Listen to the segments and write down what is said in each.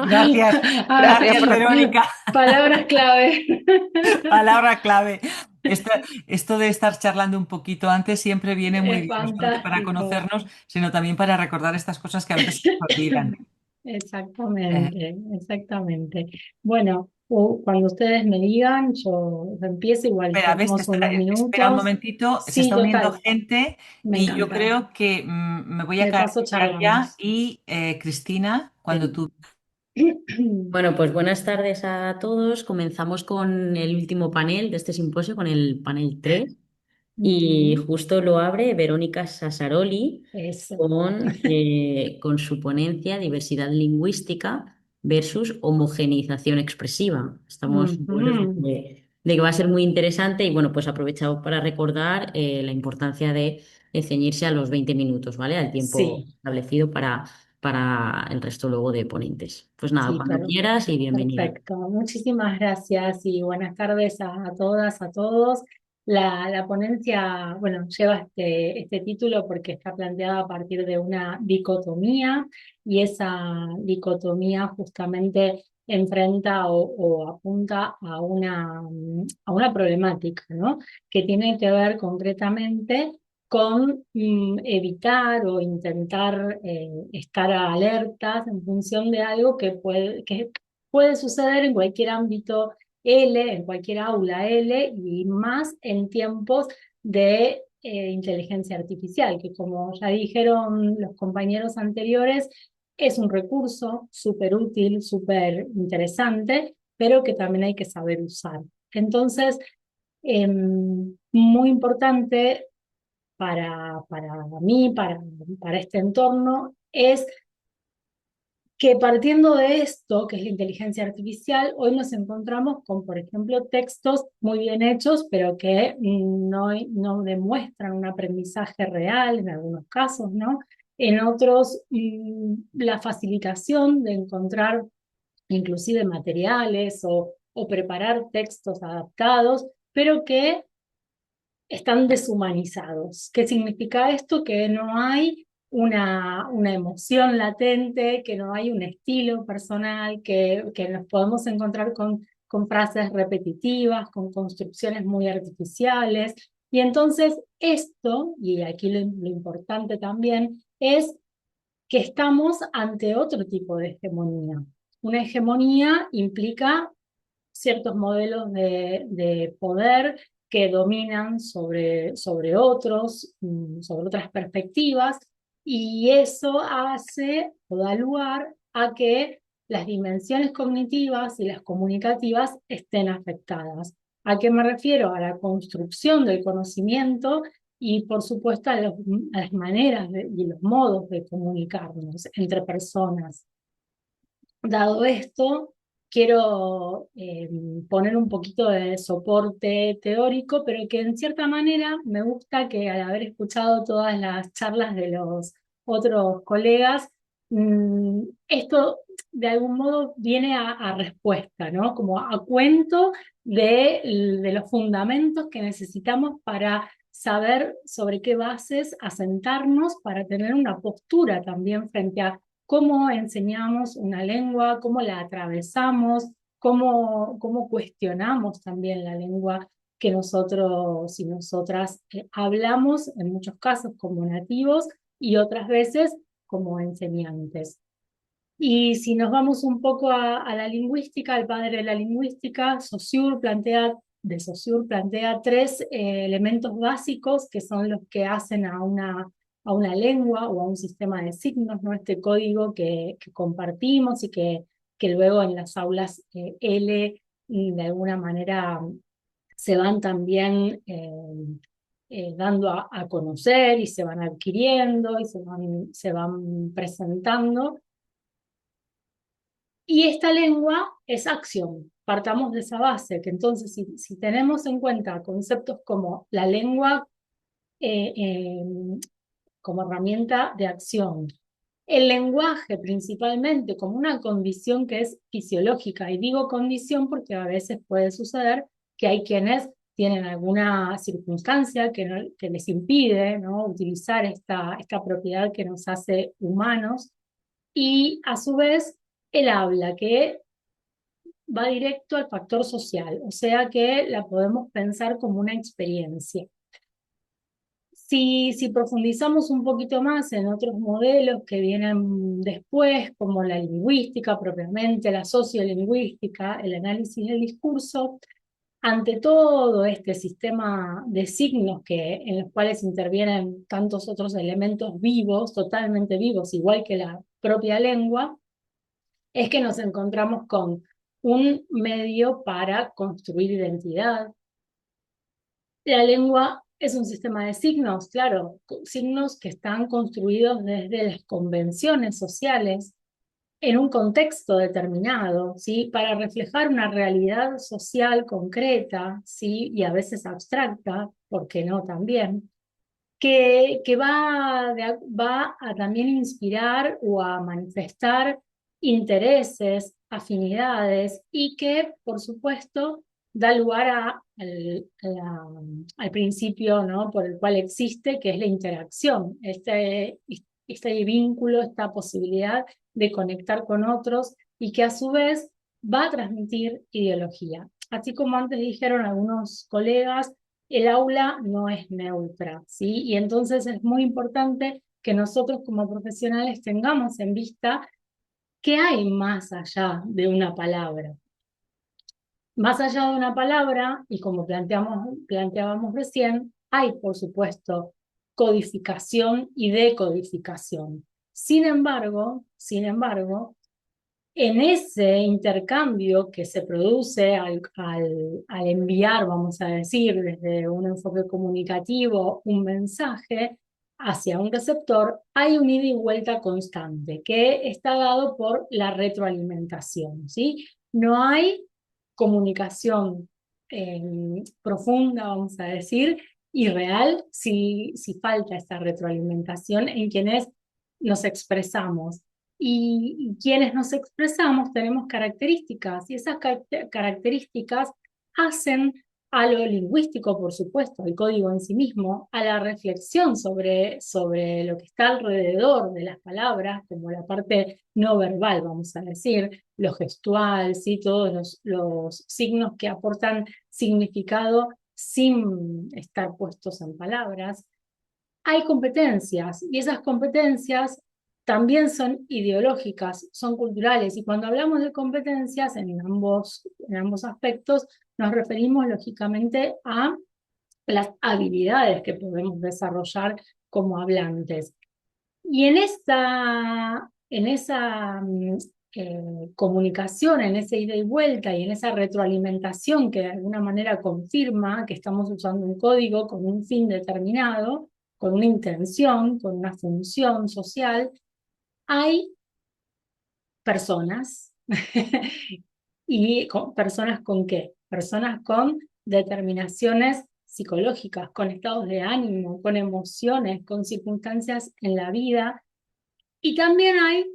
Gracias, Ah, gracias, Verónica. palabras clave. Palabra clave. Esto, esto de estar charlando un poquito antes siempre viene muy Es bien, no solamente para fantástico. conocernos, sino también para recordar estas cosas que a veces se nos olvidan. Eh, Exactamente, exactamente. Bueno, cuando ustedes me digan, yo empiezo, igual Espera, ves, tenemos unos espera un minutos. momentito, se Sí, está uniendo total, gente me y yo encanta. creo que me voy a De caer paso ya charlamos. y Cristina, cuando Bien. tú... Bueno, pues buenas tardes a todos. Comenzamos con el último panel de este simposio, con el panel 3, y Ujú. justo lo abre Verónica Sassaroli Eso. con su ponencia Diversidad lingüística versus homogeneización expresiva. Estamos seguros Ujú. de que va a ser muy interesante y bueno, pues aprovechado para recordar la importancia de ceñirse a los 20 minutos, ¿vale? Al tiempo Sí, establecido para el resto luego de ponentes. Pues nada, sí, cuando quieras y bienvenida. perfecto. Muchísimas gracias y buenas tardes a todas, a todos. La ponencia, bueno, lleva este título porque está planteada a partir de una dicotomía y esa dicotomía justamente enfrenta o apunta a una problemática, ¿no? Que tiene que ver concretamente con evitar o intentar estar alertas en función de algo que puede suceder en cualquier ámbito L, en cualquier aula L, y más en tiempos de inteligencia artificial, que como ya dijeron los compañeros anteriores, es un recurso súper útil, súper interesante, pero que también hay que saber usar. Entonces, muy importante para mí, para este entorno, es que partiendo de esto, que es la inteligencia artificial, hoy nos encontramos con, por ejemplo, textos muy bien hechos, pero que no demuestran un aprendizaje real en algunos casos, ¿no? En otros, la facilitación de encontrar inclusive materiales o preparar textos adaptados, pero que están deshumanizados. ¿Qué significa esto? Que no hay una emoción latente, que no hay un estilo personal, que nos podemos encontrar con frases repetitivas, con construcciones muy artificiales. Y entonces esto, y aquí lo importante también, es que estamos ante otro tipo de hegemonía. Una hegemonía implica ciertos modelos de poder que dominan sobre otros, sobre otras perspectivas, y eso hace o da lugar a que las dimensiones cognitivas y las comunicativas estén afectadas. ¿A qué me refiero? A la construcción del conocimiento y, por supuesto, a las maneras y los modos de comunicarnos entre personas. Dado esto, quiero poner un poquito de soporte teórico, pero que en cierta manera me gusta que al haber escuchado todas las charlas de los otros colegas, esto de algún modo viene a respuesta, ¿no? Como a cuento de los fundamentos que necesitamos para saber sobre qué bases asentarnos, para tener una postura también frente a cómo enseñamos una lengua, cómo la atravesamos, cómo cuestionamos también la lengua que nosotros y nosotras hablamos, en muchos casos como nativos y otras veces como enseñantes. Y si nos vamos un poco a la lingüística, el padre de la lingüística, de Saussure plantea tres elementos básicos que son los que hacen a una lengua o a un sistema de signos, ¿no? Este código que compartimos y que luego en las aulas L de alguna manera se van también dando a conocer y se van adquiriendo y se van presentando. Y esta lengua es acción. Partamos de esa base, que entonces si tenemos en cuenta conceptos como la lengua eh, eh, como herramienta de acción, el lenguaje principalmente como una condición que es fisiológica, y digo condición porque a veces puede suceder que hay quienes tienen alguna circunstancia que les impide, ¿no? Utilizar esta propiedad que nos hace humanos, y a su vez el habla, que va directo al factor social, o sea que la podemos pensar como una experiencia. Si profundizamos un poquito más en otros modelos que vienen después, como la lingüística propiamente, la sociolingüística, el análisis del discurso, ante todo este sistema de signos en los cuales intervienen tantos otros elementos vivos, totalmente vivos, igual que la propia lengua, es que nos encontramos con un medio para construir identidad. La lengua es un sistema de signos, claro, signos que están construidos desde las convenciones sociales en un contexto determinado, ¿sí? Para reflejar una realidad social concreta, ¿sí? Y a veces abstracta, ¿por qué no también? Que va a también inspirar o a manifestar intereses, afinidades y que, por supuesto, da lugar al principio, ¿no? Por el cual existe, que es la interacción, este vínculo, esta posibilidad de conectar con otros y que a su vez va a transmitir ideología. Así como antes dijeron algunos colegas, el aula no es neutra, ¿sí? Y entonces es muy importante que nosotros como profesionales tengamos en vista qué hay más allá de una palabra. Más allá de una palabra, y como planteábamos recién, hay, por supuesto, codificación y decodificación. Sin embargo, en ese intercambio que se produce al enviar, vamos a decir, desde un enfoque comunicativo, un mensaje hacia un receptor, hay un ida y vuelta constante que está dado por la retroalimentación, ¿sí? No hay comunicación profunda, vamos a decir, y real si falta esta retroalimentación en quienes nos expresamos. Y quienes nos expresamos tenemos características y esas características hacen a lo lingüístico, por supuesto, al código en sí mismo, a la reflexión sobre lo que está alrededor de las palabras, como la parte no verbal, vamos a decir, lo gestual, ¿sí? Todos los signos que aportan significado sin estar puestos en palabras. Hay competencias y esas competencias también son ideológicas, son culturales. Y cuando hablamos de competencias en ambos aspectos, nos referimos lógicamente a las habilidades que podemos desarrollar como hablantes. Y en esa comunicación, en esa ida y vuelta y en esa retroalimentación que de alguna manera confirma que estamos usando un código con un fin determinado, con una intención, con una función social, hay personas. ¿Y personas con qué? Personas con determinaciones psicológicas, con estados de ánimo, con emociones, con circunstancias en la vida. Y también hay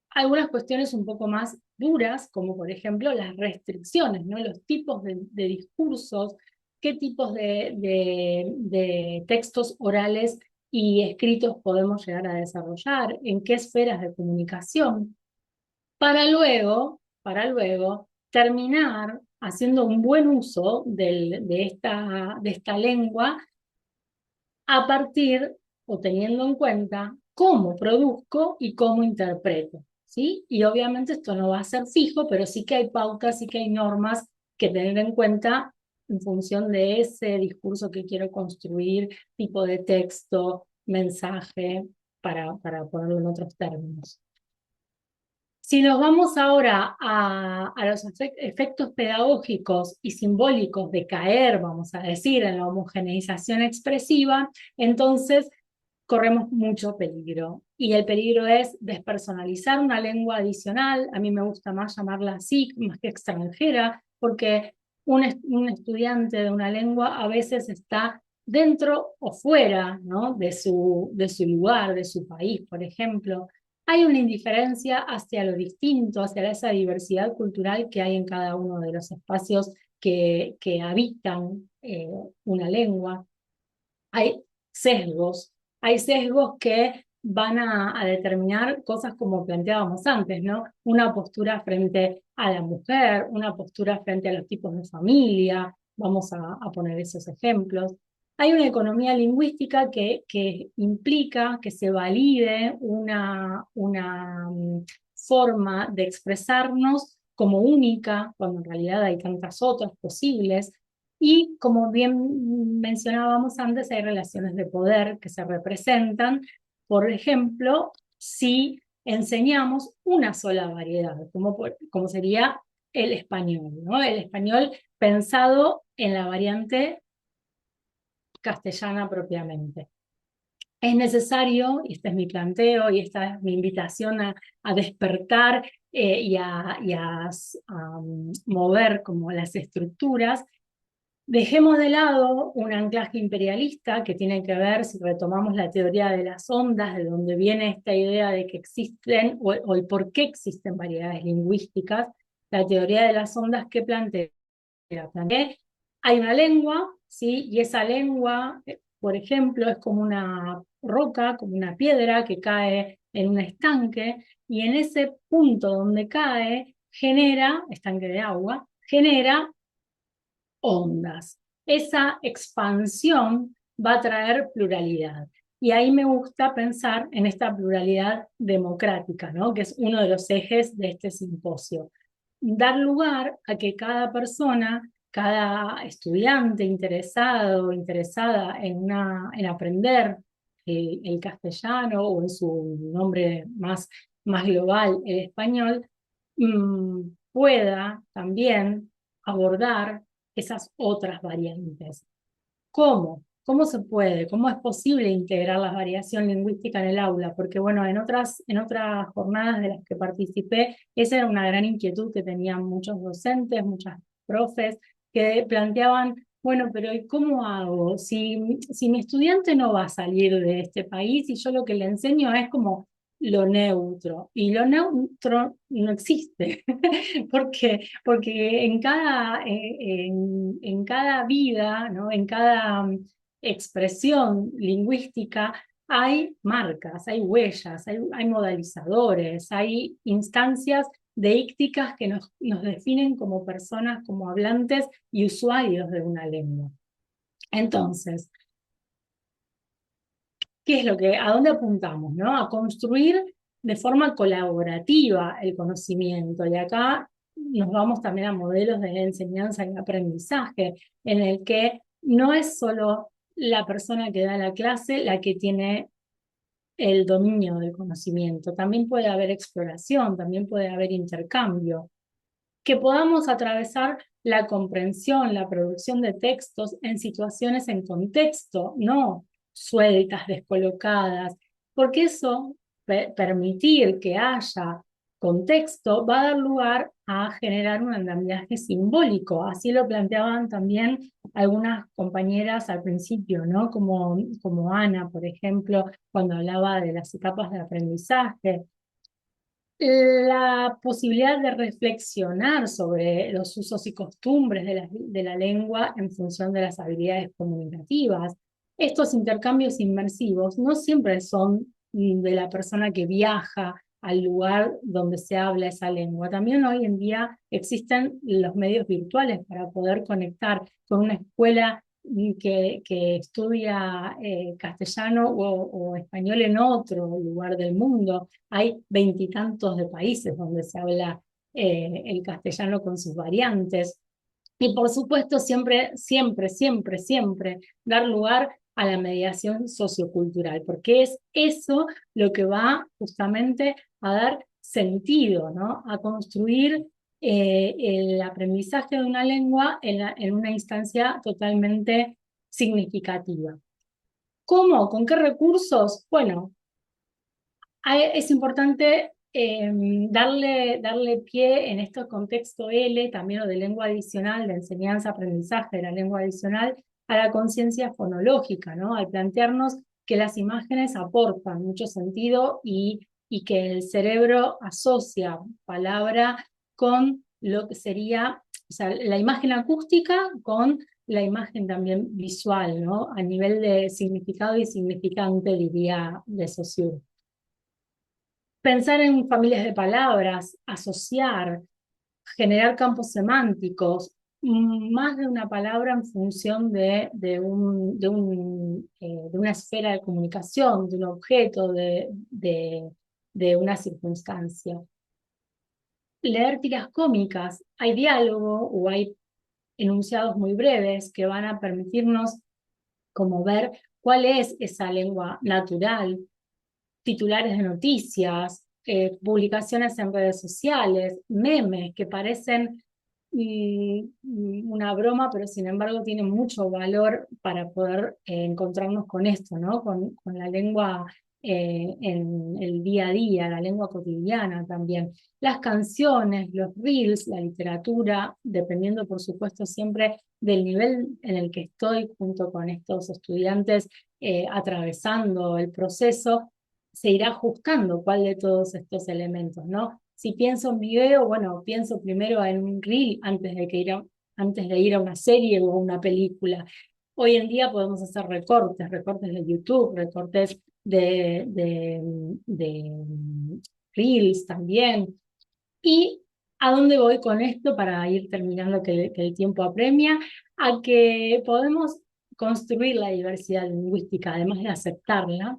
algunas cuestiones un poco más duras, como por ejemplo las restricciones, ¿no? Los tipos de discursos, qué tipos de textos orales y escritos podemos llegar a desarrollar, en qué esferas de comunicación, para luego terminar haciendo un buen uso de esta lengua a partir o teniendo en cuenta cómo produzco y cómo interpreto, ¿sí? Y obviamente esto no va a ser fijo, pero sí que hay pautas, sí que hay normas que tener en cuenta en función de ese discurso que quiero construir, tipo de texto, mensaje, para ponerlo en otros términos. Si nos vamos ahora a los efectos pedagógicos y simbólicos de caer, vamos a decir, en la homogeneización expresiva, entonces corremos mucho peligro. Y el peligro es despersonalizar una lengua adicional, a mí me gusta más llamarla así, más que extranjera, porque un estudiante de una lengua a veces está dentro o fuera, ¿no? de su lugar, de su país, por ejemplo. Hay una indiferencia hacia lo distinto, hacia esa diversidad cultural que hay en cada uno de los espacios que habitan una lengua. Hay sesgos, hay sesgos que van a determinar cosas como planteábamos antes, ¿no? Una postura frente a la mujer, una postura frente a los tipos de familia, vamos a poner esos ejemplos. Hay una economía lingüística que implica que se valide una forma de expresarnos como única, cuando en realidad hay tantas otras posibles. Y como bien mencionábamos antes, hay relaciones de poder que se representan, por ejemplo, si enseñamos una sola variedad, como sería el español, ¿no? El español pensado en la variante castellana propiamente. Es necesario, y este es mi planteo, y esta es mi invitación a despertar y a mover como las estructuras. Dejemos de lado un anclaje imperialista que tiene que ver, si retomamos la teoría de las ondas, de donde viene esta idea de que existen, o el por qué existen variedades lingüísticas, la teoría de las ondas que plantea hay una lengua, ¿sí? Y esa lengua, por ejemplo, es como una roca, como una piedra que cae en un estanque, y en ese punto donde cae, genera, estanque de agua, genera ondas. Esa expansión va a traer pluralidad. Y ahí me gusta pensar en esta pluralidad democrática, ¿no? Que es uno de los ejes de este simposio. Dar lugar a que cada persona, cada estudiante interesado, interesada en aprender el castellano o en su nombre más global, el español, pueda también abordar esas otras variantes. ¿Cómo? ¿Cómo se puede? ¿Cómo es posible integrar la variación lingüística en el aula? Porque bueno, en otras jornadas de las que participé, esa era una gran inquietud que tenían muchos docentes, muchas profes, que planteaban, bueno, pero ¿y cómo hago? Si mi estudiante no va a salir de este país y yo lo que le enseño es como lo neutro, y lo neutro no existe, porque en cada vida, ¿no? En cada expresión lingüística hay marcas, hay huellas, hay modalizadores, hay instancias deícticas que nos definen como personas, como hablantes y usuarios de una lengua. Entonces, ¿qué es a dónde apuntamos, ¿no? A construir de forma colaborativa el conocimiento. Y acá nos vamos también a modelos de enseñanza y aprendizaje, en el que no es solo la persona que da la clase la que tiene el dominio del conocimiento, también puede haber exploración, también puede haber intercambio. Que podamos atravesar la comprensión, la producción de textos en situaciones en contexto, no sueltas, descolocadas, porque eso, permitir que haya contexto, va a dar lugar a generar un andamiaje simbólico. Así lo planteaban también algunas compañeras al principio, ¿no? Como Ana, por ejemplo, cuando hablaba de las etapas de aprendizaje, la posibilidad de reflexionar sobre los usos y costumbres de la lengua en función de las habilidades comunicativas. Estos intercambios inmersivos no siempre son de la persona que viaja al lugar donde se habla esa lengua. También hoy en día existen los medios virtuales para poder conectar con una escuela que estudia castellano o español en otro lugar del mundo. Hay veintitantos de países donde se habla el castellano con sus variantes. Y por supuesto, siempre, siempre, siempre, siempre dar lugar a la mediación sociocultural, porque es eso lo que va justamente a dar sentido, ¿no? A construir el aprendizaje de una lengua en una instancia totalmente significativa. ¿Cómo? ¿Con qué recursos? Bueno, es importante darle pie en este contexto L, también o de lengua adicional, de enseñanza-aprendizaje de la lengua adicional, a la conciencia fonológica, ¿no? Al plantearnos que las imágenes aportan mucho sentido y que el cerebro asocia palabra con lo que sería, o sea, la imagen acústica con la imagen también visual, ¿no? A nivel de significado y significante, diría de Saussure. Pensar en familias de palabras, asociar, generar campos semánticos, más de una palabra en función de una esfera de comunicación, de un objeto, de una circunstancia. Leer tiras cómicas, hay diálogo o hay enunciados muy breves que van a permitirnos como ver cuál es esa lengua natural, titulares de noticias, publicaciones en redes sociales, memes que parecen una broma, pero sin embargo tienen mucho valor para poder encontrarnos con esto, ¿no? Con la lengua en el día a día, la lengua cotidiana también. Las canciones, los reels, la literatura, dependiendo por supuesto siempre del nivel en el que estoy junto con estos estudiantes atravesando el proceso, se irá ajustando cuál de todos estos elementos, ¿no? Si pienso en video, bueno, pienso primero en un reel antes de ir a una serie o a una película. Hoy en día podemos hacer recortes, recortes de YouTube, recortes de reels también. ¿Y a dónde voy con esto para ir terminando que el tiempo apremia? A que podemos construir la diversidad lingüística, además de aceptarla,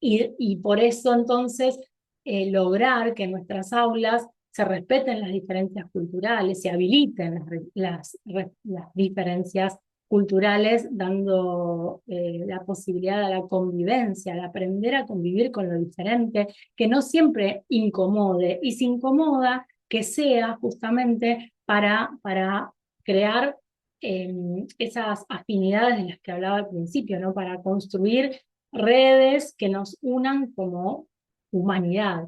y por eso entonces lograr que en nuestras aulas se respeten las diferencias culturales, se habiliten las diferencias culturales, dando la posibilidad a la convivencia, al aprender a convivir con lo diferente, que no siempre incomode, y si incomoda, que sea justamente para crear esas afinidades de las que hablaba al principio, ¿no? Para construir redes que nos unan como humanidad.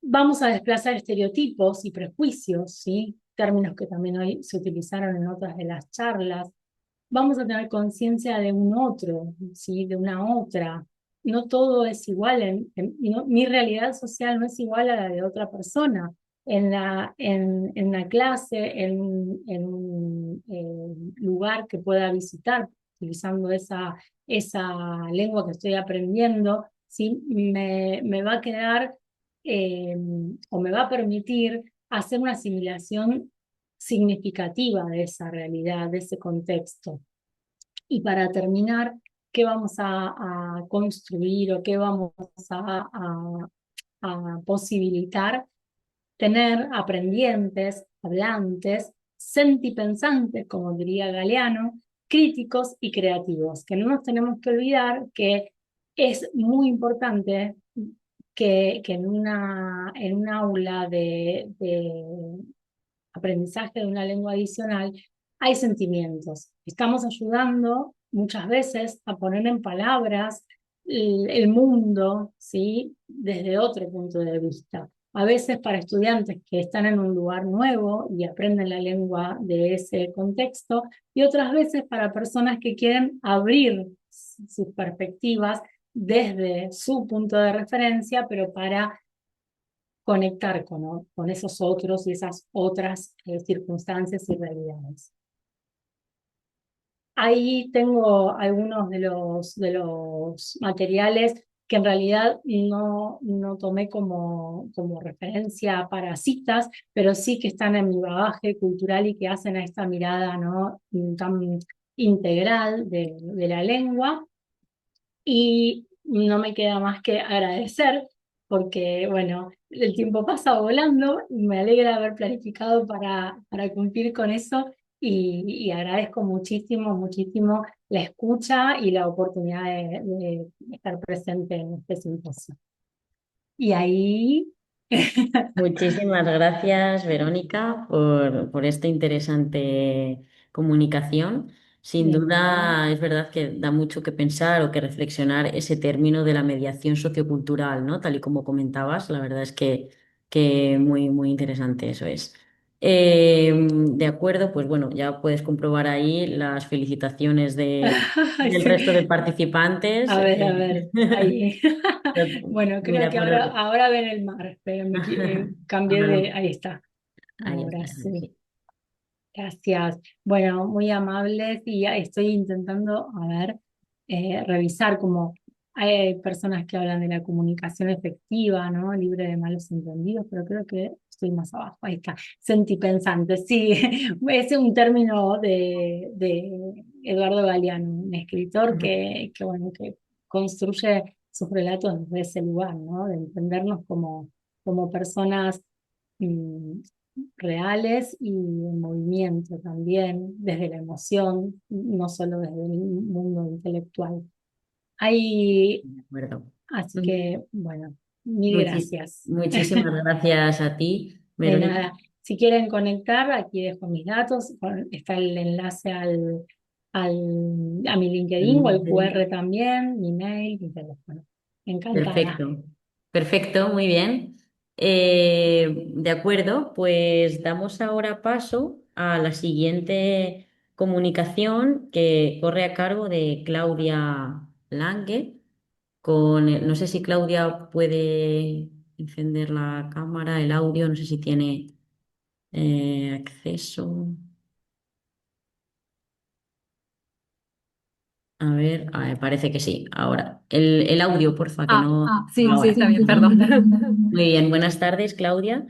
Vamos a desplazar estereotipos y prejuicios, ¿sí? Términos que también hoy se utilizaron en otras de las charlas. Vamos a tener conciencia de un otro, ¿sí? De una otra. No todo es igual, mi realidad social no es igual a la de otra persona. En la clase, en un lugar que pueda visitar, utilizando esa lengua que estoy aprendiendo, ¿sí? Me va a quedar eh, o me va a permitir hacer una asimilación significativa de esa realidad, de ese contexto. Y para terminar, ¿qué vamos a construir o qué vamos a posibilitar? Tener aprendientes, hablantes, sentipensantes, como diría Galeano, críticos y creativos, que no nos tenemos que olvidar que es muy importante que en un aula de aprendizaje de una lengua adicional hay sentimientos. Estamos ayudando muchas veces a poner en palabras el mundo, ¿sí? Desde otro punto de vista. A veces para estudiantes que están en un lugar nuevo y aprenden la lengua de ese contexto, y otras veces para personas que quieren abrir sus perspectivas desde su punto de referencia, pero para conectar con esos otros y esas otras circunstancias y realidades. Ahí tengo algunos de los materiales que en realidad no tomé como referencia para citas, pero sí que están en mi bagaje cultural y que hacen a esta mirada, ¿no? Tan integral de la lengua. Y no me queda más que agradecer, porque bueno, el tiempo pasa volando, y me alegra haber planificado para cumplir con eso, y agradezco muchísimo, muchísimo la escucha y la oportunidad de estar presente en este simposio. Y ahí, Muchísimas gracias, Verónica, por esta interesante comunicación. Sin de nada. duda, es verdad que da mucho que pensar o que reflexionar ese término de la mediación sociocultural, ¿no? Tal y como comentabas, la verdad es que muy, muy interesante eso es. De acuerdo, pues bueno, ya puedes comprobar ahí las felicitaciones del Sí. resto de participantes. A ver, ahí. Bueno, creo Mira, que por ahora ven el mar, pero cambié ahora, ahí está. ahí Ahora está, sí. sí. Gracias. Bueno, muy amables, y ya estoy intentando, a ver, revisar como Hay personas que hablan de la comunicación efectiva, ¿no? Libre de malos entendidos, pero creo que estoy más abajo. Ahí está, sentipensante, sí. Ese es un término de Eduardo Galeano, un escritor bueno, que construye sus relatos desde ese lugar, ¿no? De entendernos como personas mm, reales y en movimiento también, desde la emoción, no solo desde el mundo intelectual. Hay, De acuerdo. así Mm. que, bueno, mil Muchi- gracias. Muchísimas gracias a ti, De Verónica. nada. Si quieren conectar, aquí dejo mis datos. Está el enlace a mi LinkedIn o el QR también, mi mail, mi teléfono. Encantada. Perfecto, perfecto, muy bien. De acuerdo, pues damos ahora paso a la siguiente comunicación que corre a cargo de Claudia Lange. No sé si Claudia puede encender la cámara, el audio, no sé si tiene acceso. Me parece que sí. Ahora, el audio, porfa, que no. Sí, sí, Ahora. está bien, perdón. Muy bien, buenas tardes, Claudia.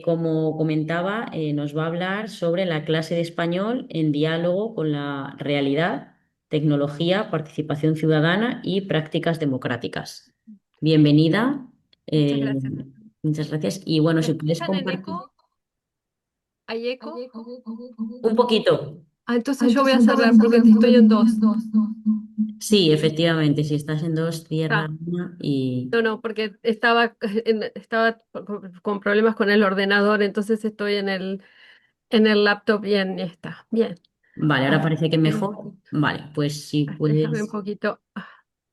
Como comentaba, nos va a hablar sobre la clase de español en diálogo con la realidad, tecnología, participación ciudadana y prácticas democráticas. Bienvenida. Muchas eh, gracias. Muchas gracias. Y bueno, ¿Me si puedes escuchan en compartir eco? ¿Hay eco? un poquito. Entonces yo voy a cerrar porque estoy en dos. Sí, efectivamente, si estás en dos, cierra Ah, una y... no, no, porque estaba con problemas con el ordenador, entonces estoy en el laptop bien, ya está. Bien. Vale, ahora Ah, parece que eh, mejor. Vale, pues si déjame un puedes... poquito.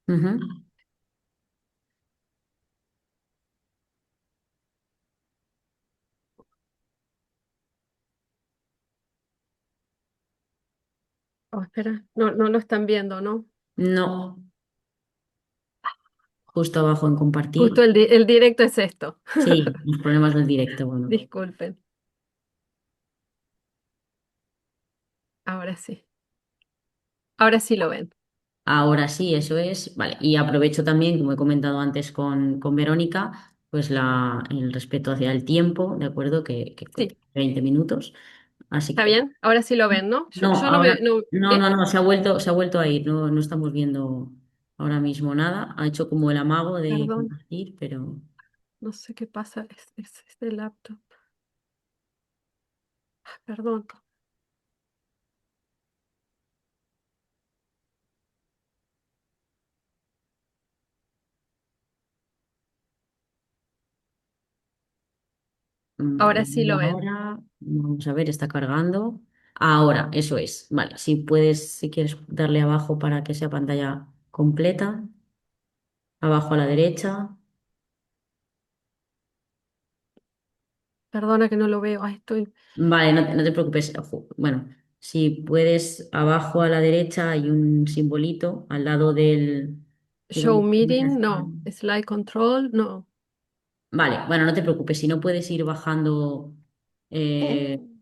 Ujú. Oh, espera, no, no lo están viendo, ¿no? No, justo abajo en Justo compartir. el directo es esto. Sí, los problemas del directo, bueno. Disculpen. Ahora sí. Ahora sí lo ven. Ahora sí, eso es. Vale, y aprovecho también, como he comentado antes con Verónica, pues el respeto hacia el tiempo, ¿de acuerdo? Que Sí. 20 minutos. Así ¿Está que, bien? Ahora sí lo ven, ¿no? Yo, no, yo no ahora, me... No, no, ¿bien? no, no, se ha vuelto a ir, no, no estamos viendo ahora mismo nada. Ha hecho como el amago de Perdón, compartir, pero... no sé qué pasa. Es el laptop. Perdón. Vale, Ahora sí y lo ven. ahora vamos a ver, está cargando. Ahora, eso es. Vale, si puedes, si quieres darle abajo para que sea pantalla completa, abajo a la derecha. Perdona que no lo veo. Ay, Vale, no te preocupes. Bueno, si puedes, abajo a la derecha hay un simbolito al lado de Show donde meeting, está. no. Slide control, no. Vale, bueno, no te preocupes. Si no puedes ir bajando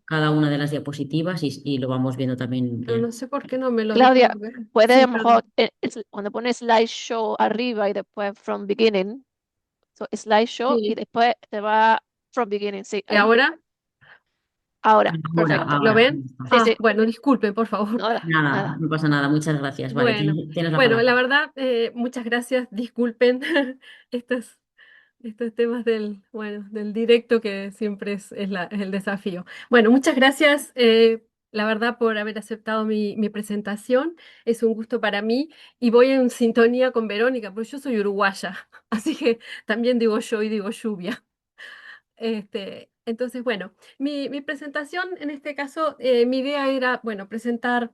cada una de las diapositivas y lo vamos viendo también Pero bien. no sé por qué no me lo deja Claudia, ver. puede a Sí, lo mejor, perdón. cuando pones slideshow arriba y después from beginning, so slideshow y Sí. después te va from beginning, sí, ¿Y ahí, ahora? ahora, Ahora, perfecto. ¿Lo ahora. Ahí ven? está. Sí, Ah, sí, bueno, disculpen, por favor. nada, Nada, nada. no pasa nada, muchas gracias. Vale, Bueno, tienes la bueno, palabra. la verdad, muchas gracias. Disculpen estos, estos temas del directo que siempre es el desafío. Bueno, muchas gracias, la verdad, por haber aceptado mi presentación. Es un gusto para mí y voy en sintonía con Verónica, porque yo soy uruguaya, así que también digo yo y digo lluvia. Entonces, bueno, mi presentación en este caso, mi idea era, bueno, presentar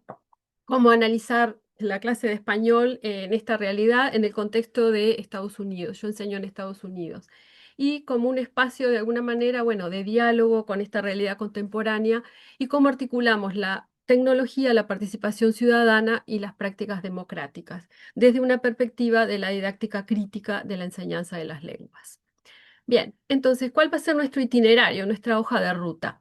cómo analizar la clase de español en esta realidad en el contexto de Estados Unidos. Yo enseño en Estados Unidos. Y como un espacio de alguna manera, bueno, de diálogo con esta realidad contemporánea y cómo articulamos la tecnología, la participación ciudadana y las prácticas democráticas desde una perspectiva de la didáctica crítica de la enseñanza de las lenguas. Bien, entonces, ¿cuál va a ser nuestro itinerario, nuestra hoja de ruta?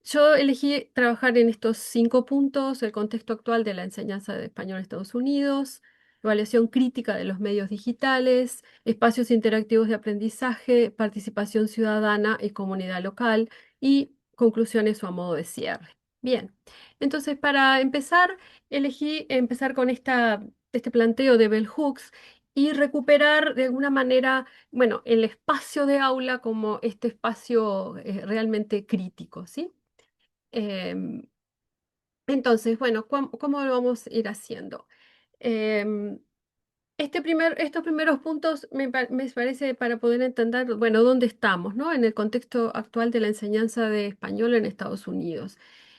Yo elegí trabajar en estos 5 puntos: el contexto actual de la enseñanza de español en Estados Unidos, evaluación crítica de los medios digitales, espacios interactivos de aprendizaje, participación ciudadana y comunidad local y conclusiones o a modo de cierre. Bien, entonces para empezar, elegí empezar con este planteo de Bell Hooks y recuperar de alguna manera, bueno, el espacio de aula como este espacio realmente crítico, ¿sí? Em, entonces, bueno, ¿cómo lo vamos a ir haciendo? Em, estos primeros puntos me parece para poder entender, bueno, dónde estamos, ¿no? En el contexto actual de la enseñanza de español en Estados Unidos.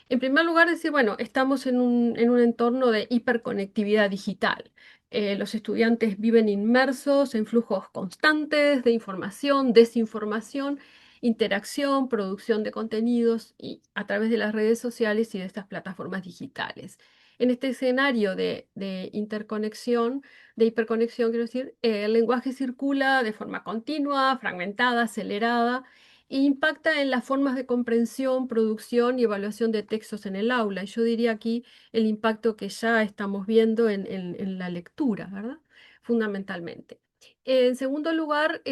En primer lugar, decir, bueno, estamos en un entorno de hiperconectividad digital. Los estudiantes viven inmersos en flujos constantes de información, desinformación, interacción, producción de contenidos y a través de las redes sociales y de estas plataformas digitales. En este escenario de interconexión, de hiperconexión, quiero decir, el lenguaje circula de forma continua, fragmentada, acelerada, e impacta en las formas de comprensión, producción y evaluación de textos en el aula. Y yo diría aquí el impacto que ya estamos viendo en la lectura, ¿verdad? Fundamentalmente. En segundo lugar,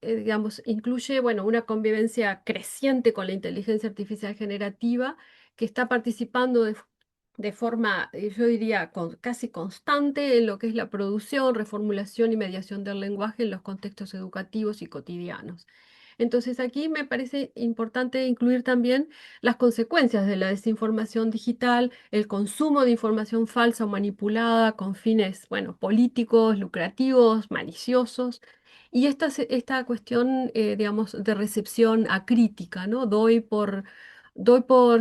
digamos, incluye, bueno, una convivencia creciente con la inteligencia artificial generativa que está participando de forma, yo diría, casi constante en lo que es la producción, reformulación y mediación del lenguaje en los contextos educativos y cotidianos. Entonces aquí me parece importante incluir también las consecuencias de la desinformación digital, el consumo de información falsa o manipulada con fines, bueno, políticos, lucrativos, maliciosos. Y esta cuestión, digamos, de recepción acrítica, ¿no? Doy por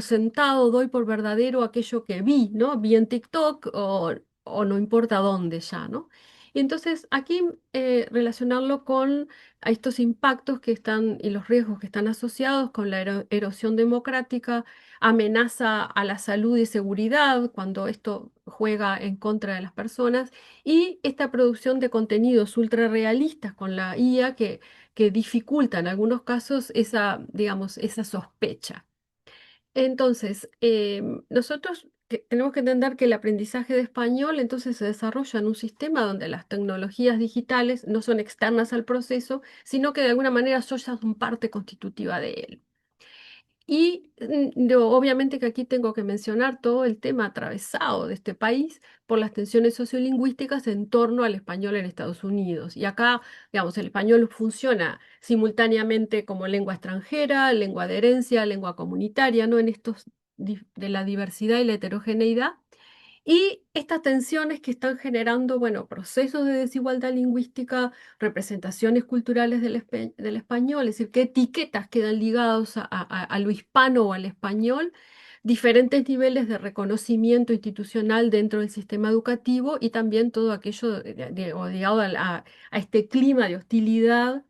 sentado, doy por verdadero aquello que vi, ¿no? Vi en TikTok o no importa dónde ya, ¿no? Y entonces aquí relacionarlo con a estos impactos que están y los riesgos que están asociados con la erosión democrática, amenaza a la salud y seguridad cuando esto juega en contra de las personas y esta producción de contenidos ultra realistas con la IA que dificulta en algunos casos esa, digamos, esa sospecha. Entonces, nosotros tenemos que entender que el aprendizaje de español entonces se desarrolla en un sistema donde las tecnologías digitales no son externas al proceso, sino que de alguna manera son parte constitutiva de él. Y obviamente que aquí tengo que mencionar todo el tema atravesado de este país por las tensiones sociolingüísticas en torno al español en Estados Unidos. Y acá, digamos, el español funciona simultáneamente como lengua extranjera, lengua de herencia, lengua comunitaria, ¿no? En estos de la diversidad y la heterogeneidad. Y estas tensiones que están generando, bueno, procesos de desigualdad lingüística, representaciones culturales del español, es decir, qué etiquetas quedan ligados a lo hispano o al español, diferentes niveles de reconocimiento institucional dentro del sistema educativo y también todo aquello o ligado a este clima de hostilidad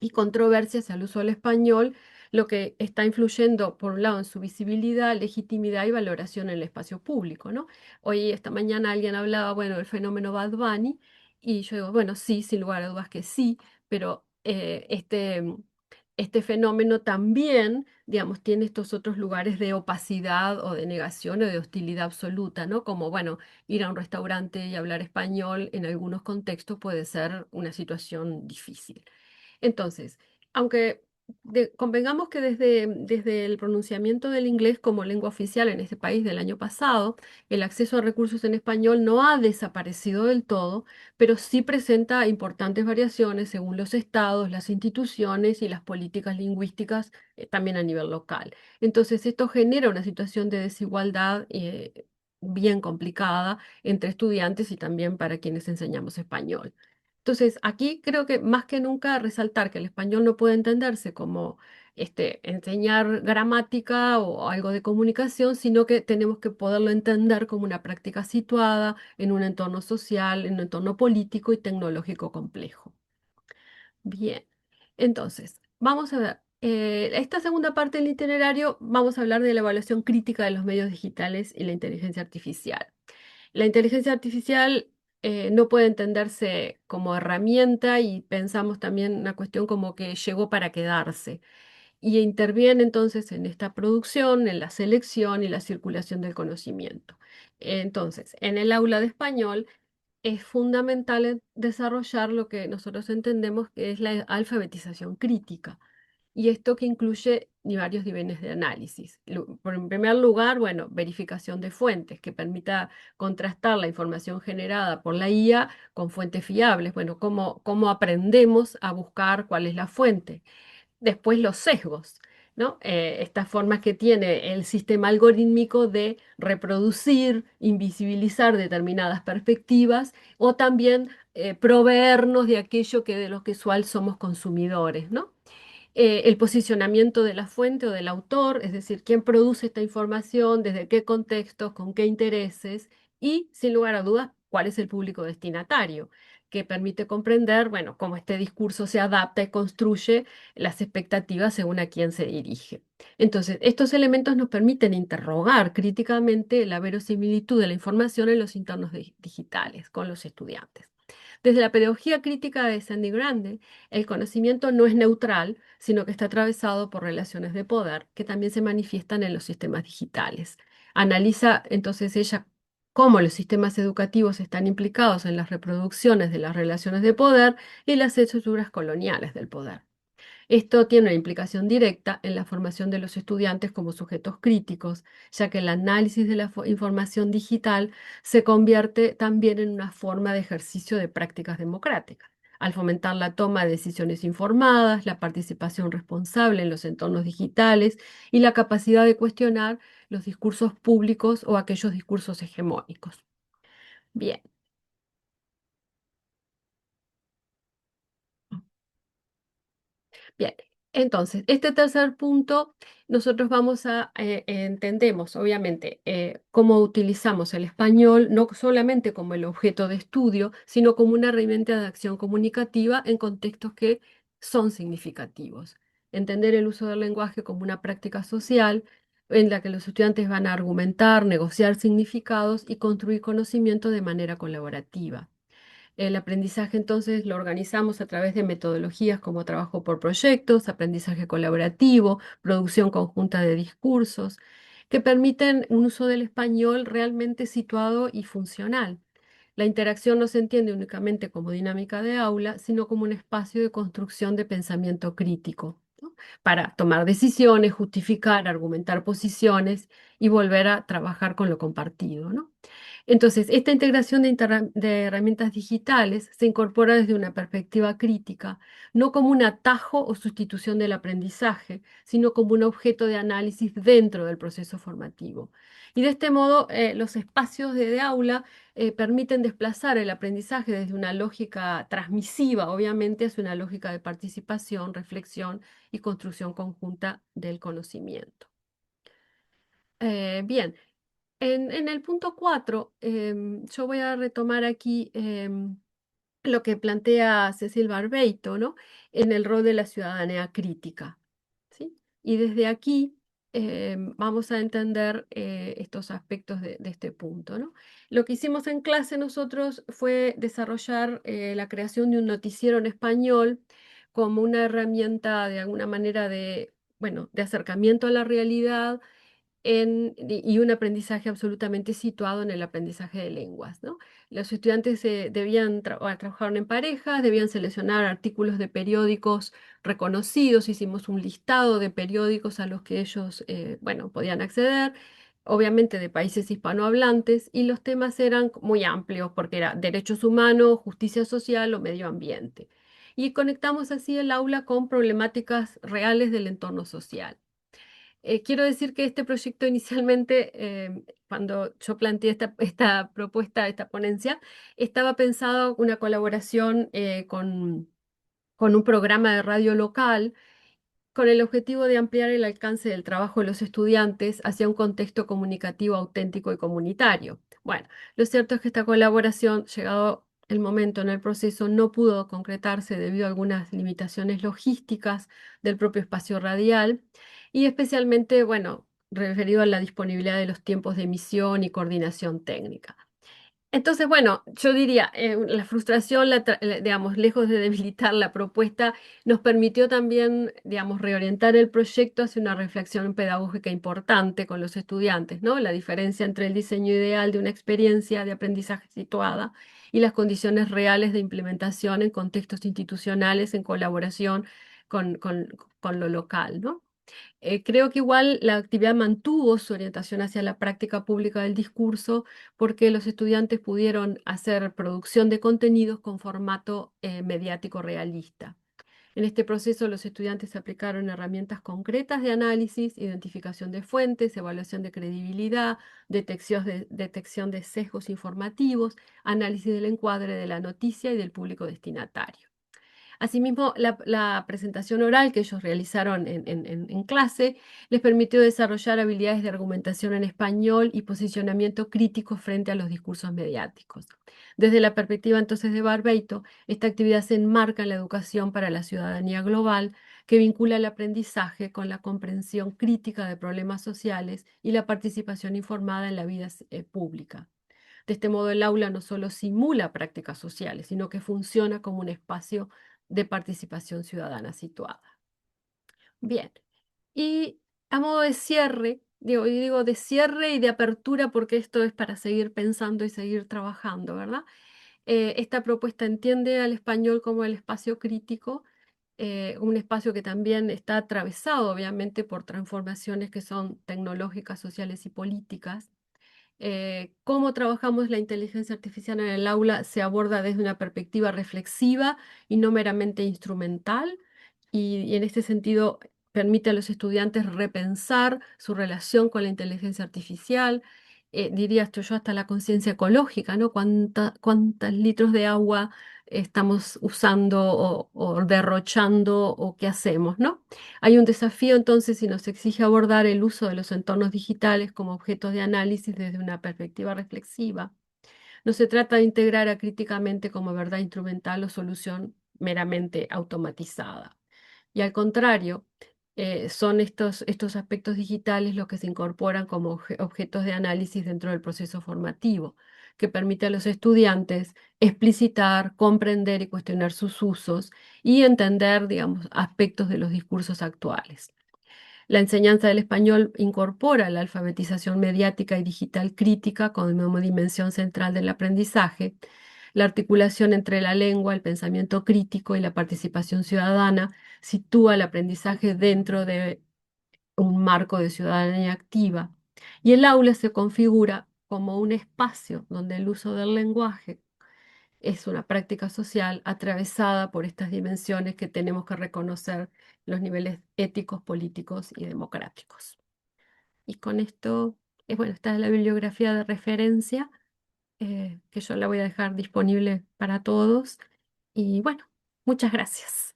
y controversias al uso del español, lo que está influyendo, por un lado, en su visibilidad, legitimidad y valoración en el espacio público, ¿no? Hoy, esta mañana, alguien hablaba, bueno, del fenómeno Bad Bunny, y yo digo, bueno, sí, sin lugar a dudas que sí, pero este fenómeno también, digamos, tiene estos otros lugares de opacidad o de negación o de hostilidad absoluta, ¿no? Como, bueno, ir a un restaurante y hablar español en algunos contextos puede ser una situación difícil. Entonces, aunque convengamos que desde el pronunciamiento del inglés como lengua oficial en este país del año pasado, el acceso a recursos en español no ha desaparecido del todo, pero sí presenta importantes variaciones según los estados, las instituciones y las políticas lingüísticas, también a nivel local. Entonces, esto genera una situación de desigualdad bien complicada entre estudiantes y también para quienes enseñamos español. Entonces, aquí creo que más que nunca resaltar que el español no puede entenderse como enseñar gramática o algo de comunicación, sino que tenemos que poderlo entender como una práctica situada en un entorno social, en un entorno político y tecnológico complejo. Bien, entonces, vamos a ver. Esta segunda parte del itinerario vamos a hablar de la evaluación crítica de los medios digitales y la inteligencia artificial. La inteligencia artificial no puede entenderse como herramienta y pensamos también una cuestión como que llegó para quedarse y interviene entonces en esta producción, en la selección y la circulación del conocimiento. Entonces, en el aula de español es fundamental desarrollar lo que nosotros entendemos que es la alfabetización crítica. Y esto que incluye varios niveles de análisis. En primer lugar, bueno, verificación de fuentes, que permita contrastar la información generada por la IA con fuentes fiables. Bueno, cómo aprendemos a buscar cuál es la fuente. Después los sesgos, ¿no? Estas formas que tiene el sistema algorítmico de reproducir, invisibilizar determinadas perspectivas o también proveernos de aquello que de lo que usual somos consumidores, ¿no? El posicionamiento de la fuente o del autor, es decir, quién produce esta información, desde qué contextos, con qué intereses y, sin lugar a dudas, cuál es el público destinatario, que permite comprender, bueno, cómo este discurso se adapta y construye las expectativas según a quién se dirige. Entonces, estos elementos nos permiten interrogar críticamente la verosimilitud de la información en los entornos digitales con los estudiantes. Desde la pedagogía crítica de Sandy Grande, el conocimiento no es neutral, sino que está atravesado por relaciones de poder que también se manifiestan en los sistemas digitales. Analiza entonces ella cómo los sistemas educativos están implicados en las reproducciones de las relaciones de poder y las estructuras coloniales del poder. Esto tiene una implicación directa en la formación de los estudiantes como sujetos críticos, ya que el análisis de la información digital se convierte también en una forma de ejercicio de prácticas democráticas, al fomentar la toma de decisiones informadas, la participación responsable en los entornos digitales y la capacidad de cuestionar los discursos públicos o aquellos discursos hegemónicos. Bien. Bien, entonces, este tercer punto, nosotros entendemos, obviamente, cómo utilizamos el español, no solamente como el objeto de estudio, sino como una herramienta de acción comunicativa en contextos que son significativos. Entender el uso del lenguaje como una práctica social en la que los estudiantes van a argumentar, negociar significados y construir conocimiento de manera colaborativa. El aprendizaje entonces lo organizamos a través de metodologías como trabajo por proyectos, aprendizaje colaborativo, producción conjunta de discursos, que permiten un uso del español realmente situado y funcional. La interacción no se entiende únicamente como dinámica de aula, sino como un espacio de construcción de pensamiento crítico, ¿no? Para tomar decisiones, justificar, argumentar posiciones y volver a trabajar con lo compartido, ¿no? Entonces, esta integración de herramientas digitales se incorpora desde una perspectiva crítica, no como un atajo o sustitución del aprendizaje, sino como un objeto de análisis dentro del proceso formativo. Y de este modo, los espacios de aula permiten desplazar el aprendizaje desde una lógica transmisiva, obviamente, hacia una lógica de participación, reflexión y construcción conjunta del conocimiento. Bien. En el punto 4, yo voy a retomar aquí lo que plantea Cecil Barbeito, ¿no? En el rol de la ciudadanía crítica, ¿sí? Y desde aquí vamos a entender estos aspectos de este punto, ¿no? Lo que hicimos en clase nosotros fue desarrollar la creación de un noticiero en español como una herramienta de alguna manera de, bueno, de acercamiento a la realidad y un aprendizaje absolutamente situado en el aprendizaje de lenguas, ¿no? Los estudiantes debían trabajar en parejas, debían seleccionar artículos de periódicos reconocidos, hicimos un listado de periódicos a los que ellos, bueno, podían acceder, obviamente de países hispanohablantes, y los temas eran muy amplios porque era derechos humanos, justicia social o medio ambiente. Y conectamos así el aula con problemáticas reales del entorno social. Quiero decir que este proyecto inicialmente, cuando yo planteé esta propuesta, esta ponencia, estaba pensado una colaboración con un programa de radio local con el objetivo de ampliar el alcance del trabajo de los estudiantes hacia un contexto comunicativo auténtico y comunitario. Bueno, lo cierto es que esta colaboración, llegado el momento en el proceso, no pudo concretarse debido a algunas limitaciones logísticas del propio espacio radial y especialmente, bueno, referido a la disponibilidad de los tiempos de emisión y coordinación técnica. Entonces, bueno, yo diría, la frustración, digamos, lejos de debilitar la propuesta, nos permitió también, digamos, reorientar el proyecto hacia una reflexión pedagógica importante con los estudiantes, ¿no? La diferencia entre el diseño ideal de una experiencia de aprendizaje situada y las condiciones reales de implementación en contextos institucionales en colaboración con, con con lo local, ¿no? Creo que igual la actividad mantuvo su orientación hacia la práctica pública del discurso porque los estudiantes pudieron hacer producción de contenidos con formato mediático realista. En este proceso, los estudiantes aplicaron herramientas concretas de análisis, identificación de fuentes, evaluación de credibilidad, detección de sesgos informativos, análisis del encuadre de la noticia y del público destinatario. Asimismo, la presentación oral que ellos realizaron en clase les permitió desarrollar habilidades de argumentación en español y posicionamiento crítico frente a los discursos mediáticos. Desde la perspectiva entonces de Barbeito, esta actividad se enmarca en la educación para la ciudadanía global, que vincula el aprendizaje con la comprensión crítica de problemas sociales y la participación informada en la vida pública. De este modo, el aula no solo simula prácticas sociales, sino que funciona como un espacio de participación ciudadana situada. Bien, y a modo de cierre, y digo de cierre y de apertura porque esto es para seguir pensando y seguir trabajando, ¿verdad? Esta propuesta entiende al español como el espacio crítico, un espacio que también está atravesado obviamente por transformaciones que son tecnológicas, sociales y políticas. Cómo trabajamos la inteligencia artificial en el aula se aborda desde una perspectiva reflexiva y no meramente instrumental, y en este sentido permite a los estudiantes repensar su relación con la inteligencia artificial, diría esto yo hasta la conciencia ecológica, ¿no? ¿Cuántos litros de agua estamos usando o derrochando o qué hacemos, ¿no? Hay un desafío entonces y nos exige abordar el uso de los entornos digitales como objetos de análisis desde una perspectiva reflexiva. No se trata de integrar acríticamente como verdad instrumental o solución meramente automatizada. Y al contrario, son estos aspectos digitales los que se incorporan como objetos de análisis dentro del proceso formativo, que permite a los estudiantes explicitar, comprender y cuestionar sus usos y entender, digamos, aspectos de los discursos actuales. La enseñanza del español incorpora la alfabetización mediática y digital crítica como dimensión central del aprendizaje, la articulación entre la lengua, el pensamiento crítico y la participación ciudadana sitúa el aprendizaje dentro de un marco de ciudadanía activa, y el aula se configura como un espacio donde el uso del lenguaje es una práctica social atravesada por estas dimensiones que tenemos que reconocer, los niveles éticos, políticos y democráticos. Y con esto, bueno, esta es la bibliografía de referencia, que yo la voy a dejar disponible para todos. Y bueno, muchas gracias.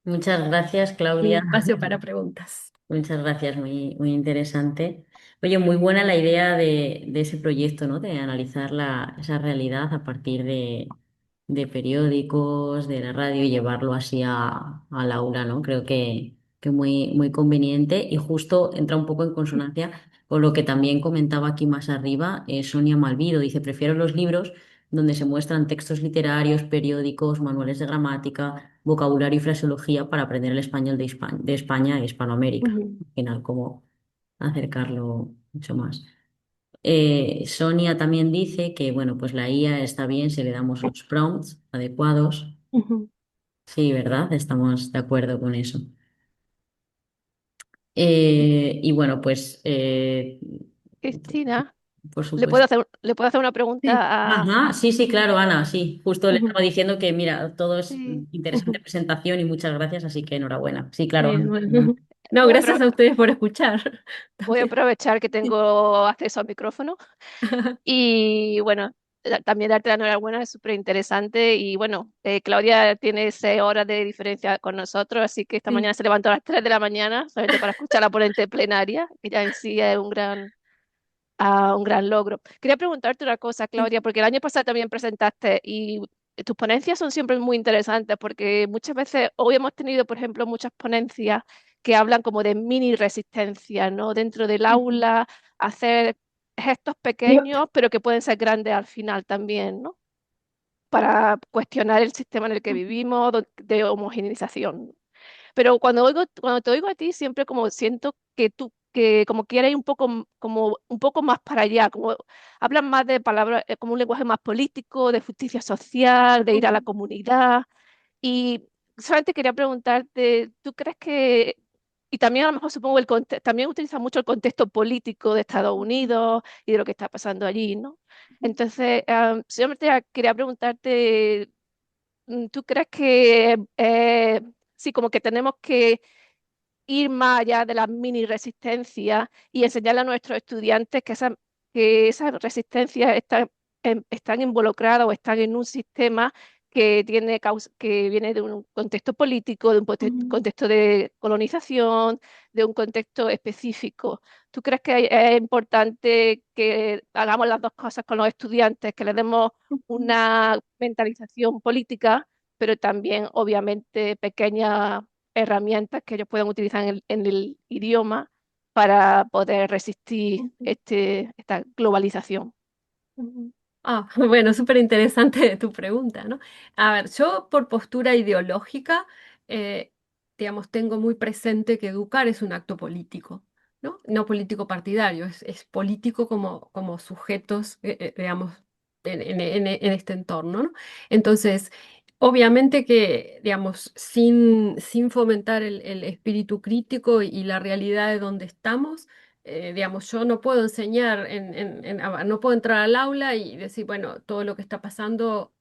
Muchas gracias, Y Claudia. espacio para preguntas. Muchas gracias, muy, muy interesante. Oye, muy buena la idea de ese proyecto, ¿no? De analizar esa realidad a partir de periódicos, de la radio y llevarlo así al aula, ¿no? Creo que muy, muy conveniente y justo entra un poco en consonancia con lo que también comentaba aquí más arriba Sonia Malvido. Dice, prefiero los libros donde se muestran textos literarios, periódicos, manuales de gramática, vocabulario y fraseología para aprender el español de España e Hispanoamérica. Ujú, Al final, cómo acercarlo mucho más. Sonia también dice que, bueno, pues la IA está bien si le damos los prompts adecuados. ujú. Sí, ¿verdad? Estamos de acuerdo con eso. Y bueno, pues, Cristina, por supuesto. le puedo hacer una Sí. pregunta a... Ajá, sí, sí, claro, Ana, sí. Justo le Ujú, estaba diciendo que, mira, todo es Sí. interesante ujú. presentación y muchas gracias, así que enhorabuena. Sí, claro, Ana. Bueno. Perdón. No, Voy a, gracias apro- a ustedes por escuchar voy a también. aprovechar que Sí. tengo acceso al micrófono y bueno, también darte la enhorabuena, es súper interesante y bueno, Claudia tiene 6 horas de diferencia con nosotros, así que esta Sí. mañana se levantó a las 3 de la mañana solamente para escuchar a la ponente plenaria, que ya en sí es un gran logro. Quería preguntarte una cosa, Sí. Claudia, porque el año pasado también presentaste y tus ponencias son siempre muy interesantes porque muchas veces, hoy hemos tenido, por ejemplo, muchas ponencias que hablan como de mini resistencia, ¿no? Dentro del Ujú, aula, hacer gestos Yo- pequeños, pero que pueden ser grandes al final también, ¿no? Para cuestionar el sistema en el que vivimos, de homogeneización. Pero cuando te oigo a ti, siempre como siento que tú, que como quieres ir un poco, como un poco más para allá, como hablas más de palabras, como un lenguaje más político, de justicia social, de ir a la comunidad. Y solamente quería preguntarte, ¿tú crees que, y también a lo mejor supongo también utilizas mucho el contexto político de Estados Unidos y de lo que está pasando allí, ¿no? Entonces, solamente quería preguntarte, ¿tú crees que sí, como que tenemos que ir más allá de las mini resistencias y enseñarle a nuestros estudiantes que esas resistencias están involucradas o están en un sistema que viene de un contexto político, de un contexto de colonización, de un contexto específico? ¿Tú crees que es importante que hagamos las dos cosas con los estudiantes, que les demos una mentalización política, pero también, obviamente, pequeñas herramientas que ellos puedan utilizar en el idioma para poder resistir esta globalización? Ujú. Ah, bueno, súper interesante tu pregunta, ¿no? A ver, yo por postura ideológica, eh, digamos, tengo muy presente que educar es un acto político, ¿no? No político partidario, es político como sujetos, digamos, en este entorno, ¿no? Entonces, obviamente que, digamos, sin fomentar el espíritu crítico y la realidad de donde estamos, digamos, yo no puedo enseñar, no puedo entrar al aula y decir, bueno, todo lo que está pasando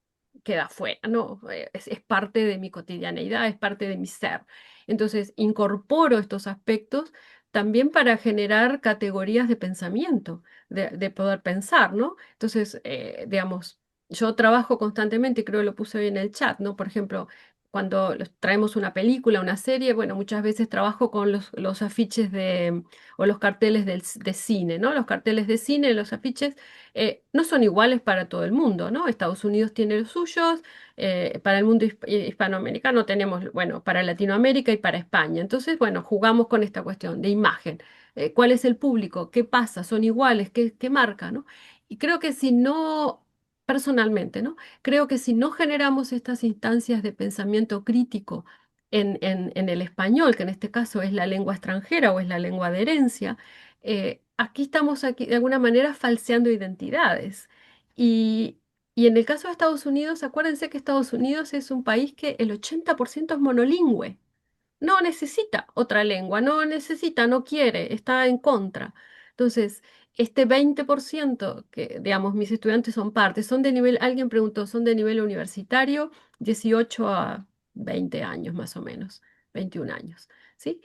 queda fuera, no, es parte de mi cotidianeidad, es parte de mi ser. Entonces, incorporo estos aspectos también para generar categorías de pensamiento, de poder pensar, ¿no? Entonces, digamos, yo trabajo constantemente, creo que lo puse hoy en el chat, ¿no? Por ejemplo, cuando traemos una película, una serie, bueno, muchas veces trabajo con los afiches o los carteles de cine, ¿no? Los carteles de cine, los afiches, no son iguales para todo el mundo, ¿no? Estados Unidos tiene los suyos, para el mundo hispanoamericano tenemos, bueno, para Latinoamérica y para España. Entonces, bueno, jugamos con esta cuestión de imagen. ¿Cuál es el público? ¿Qué pasa? ¿Son iguales? ¿Qué marca, ¿no? Y creo que si no, personalmente, ¿no? Creo que si no generamos estas instancias de pensamiento crítico en el español, que en este caso es la lengua extranjera o es la lengua de herencia, aquí estamos aquí, de alguna manera falseando identidades. Y, y en el caso de Estados Unidos, acuérdense que Estados Unidos es un país que el 80% es monolingüe. No necesita otra lengua, no necesita, no quiere, está en contra. Entonces, este 20% que, digamos, mis estudiantes son parte, son de nivel, alguien preguntó, son de nivel universitario, 18 a 20 años más o menos, 21 años, ¿sí?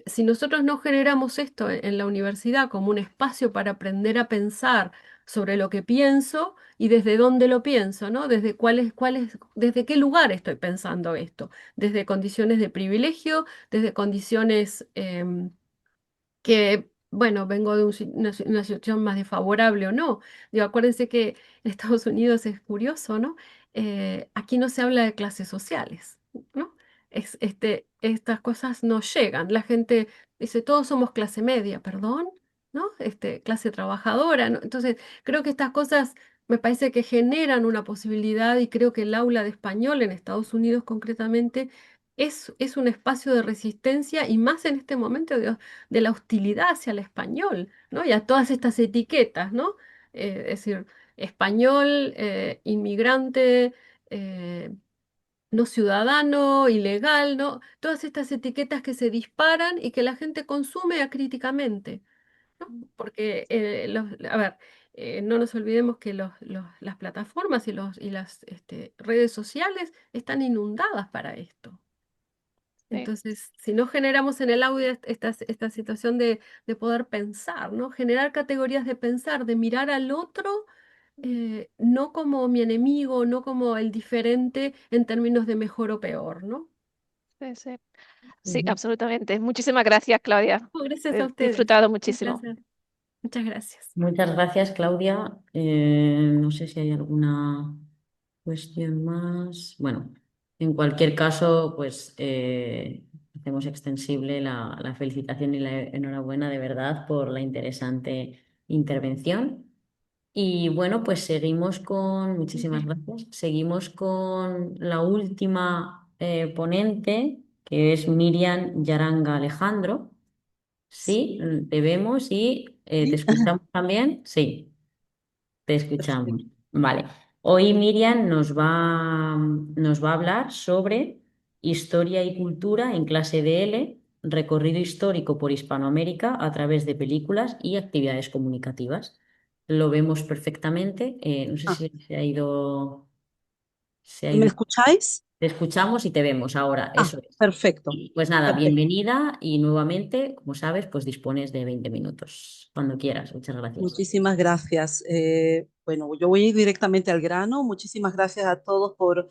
Si nosotros no generamos esto en la universidad como un espacio para aprender a pensar sobre lo que pienso y desde dónde lo pienso, ¿no? Desde qué lugar estoy pensando esto, desde condiciones de privilegio, desde condiciones que, bueno, vengo de una situación más desfavorable o no. Digo, acuérdense que en Estados Unidos es curioso, ¿no? Aquí no se habla de clases sociales, ¿no? Estas cosas no llegan. La gente dice, todos somos clase media, perdón, ¿no? Clase trabajadora, ¿no? Entonces, creo que estas cosas me parece que generan una posibilidad y creo que el aula de español en Estados Unidos concretamente es un espacio de resistencia y más en este momento de la hostilidad hacia el español, ¿no? Y a todas estas etiquetas, ¿no? Es decir, español, inmigrante, eh, no ciudadano, ilegal, ¿no? Todas estas etiquetas que se disparan y que la gente consume acríticamente, ¿no? Porque, a ver, no nos olvidemos que las plataformas y las redes sociales están inundadas para esto. Sí, Entonces, si no generamos en el audio esta situación de poder pensar, ¿no? Generar categorías de pensar, de mirar al otro, no como mi enemigo, no como el diferente en términos de mejor o peor, ¿no? sí, sí. Sí, Ujú. absolutamente. Muchísimas gracias, Claudia. Oh, gracias a He ustedes. disfrutado Un muchísimo. placer. Muchas gracias. Muchas gracias, Claudia. No sé si hay alguna cuestión más. Bueno, en cualquier caso, pues hacemos extensible la felicitación y la enhorabuena de verdad por la interesante intervención. Y bueno, pues seguimos con, muchísimas gracias, seguimos con la última ponente, que es Miriam Yaranga Alejandro. Sí, te vemos y te Sí, escuchamos también. Sí, te escuchamos. perfecto. Vale. Hoy Miriam nos va a hablar sobre historia y cultura en clase de L, recorrido histórico por Hispanoamérica a través de películas y actividades comunicativas. Lo vemos perfectamente. No sé Ah, si se ha ¿me ido. escucháis? Te escuchamos y te vemos ahora. Ah, Eso es. perfecto, Y, pues nada, perfecto. bienvenida y nuevamente, como sabes, pues dispones de 20 minutos, cuando quieras. Muchas gracias. Muchísimas gracias. Bueno, yo voy a ir directamente al grano. Muchísimas gracias a todos por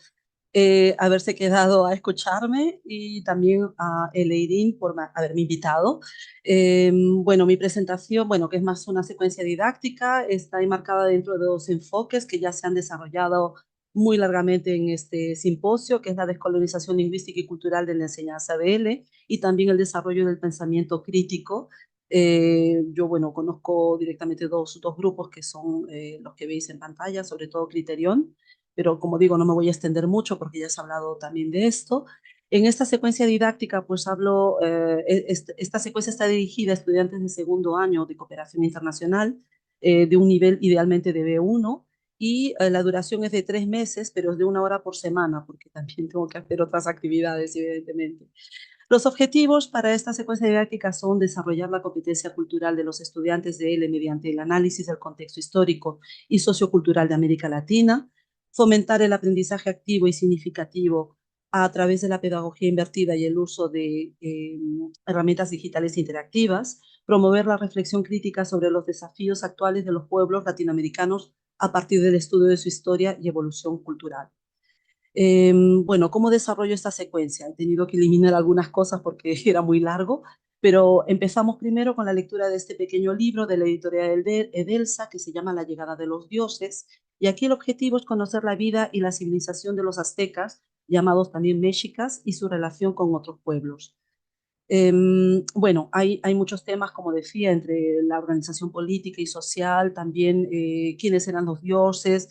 haberse quedado a escucharme y también a Eleirín por haberme invitado. Bueno, mi presentación, bueno, que es más una secuencia didáctica, está enmarcada dentro de dos enfoques que ya se han desarrollado muy largamente en este simposio, que es la descolonización lingüística y cultural de la enseñanza de L y también el desarrollo del pensamiento crítico. Yo, bueno, conozco directamente dos grupos que son los que veis en pantalla, sobre todo Criterion, pero como digo, no me voy a extender mucho porque ya se ha hablado también de esto. En esta secuencia didáctica, pues hablo, esta secuencia está dirigida a estudiantes de segundo año de cooperación internacional, de un nivel idealmente de B1, y la duración es de 3 meses, pero es de 1 hora por semana, porque también tengo que hacer otras actividades, evidentemente. Los objetivos para esta secuencia didáctica son desarrollar la competencia cultural de los estudiantes de L mediante el análisis del contexto histórico y sociocultural de América Latina, fomentar el aprendizaje activo y significativo a través de la pedagogía invertida y el uso de herramientas digitales interactivas, promover la reflexión crítica sobre los desafíos actuales de los pueblos latinoamericanos a partir del estudio de su historia y evolución cultural. Bueno, ¿cómo desarrollo esta secuencia? He tenido que eliminar algunas cosas porque era muy largo, pero empezamos primero con la lectura de este pequeño libro de la editorial Edelsa que se llama La llegada de los dioses. Y aquí el objetivo es conocer la vida y la civilización de los aztecas, llamados también mexicas, y su relación con otros pueblos. Bueno, hay muchos temas, como decía, entre la organización política y social, también quiénes eran los dioses,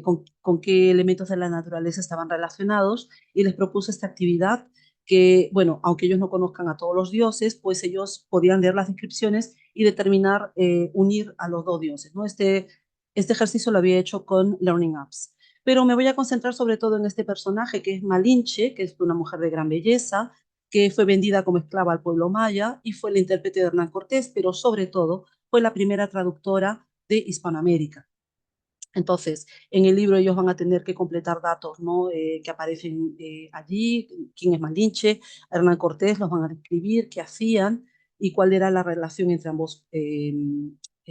con qué elementos de la naturaleza estaban relacionados, y les propuse esta actividad que, bueno, aunque ellos no conozcan a todos los dioses, pues ellos podían leer las descripciones y determinar, unir a los dos dioses, ¿no? Este ejercicio lo había hecho con Learning Apps. Pero me voy a concentrar sobre todo en este personaje que es Malinche, que es una mujer de gran belleza, que fue vendida como esclava al pueblo maya y fue la intérprete de Hernán Cortés, pero sobre todo fue la primera traductora de Hispanoamérica. Entonces, en el libro ellos van a tener que completar datos, ¿no? Que aparecen allí, quién es Malinche, Hernán Cortés, los van a describir, qué hacían y cuál era la relación entre ambos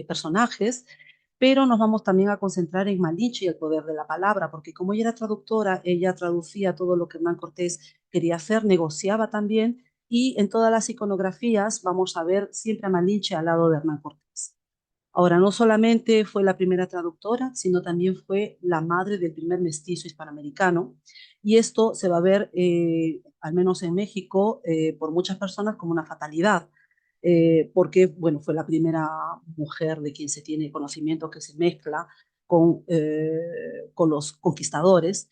personajes. Pero nos vamos también a concentrar en Malinche y el poder de la palabra, porque como ella era traductora, ella traducía todo lo que Hernán Cortés quería hacer, negociaba también, y en todas las iconografías vamos a ver siempre a Malinche al lado de Hernán Cortés. Ahora, no solamente fue la primera traductora, sino también fue la madre del primer mestizo hispanoamericano. Y esto se va a ver, al menos en México, por muchas personas como una fatalidad, porque, bueno, fue la primera mujer de quien se tiene conocimiento que se mezcla con los conquistadores.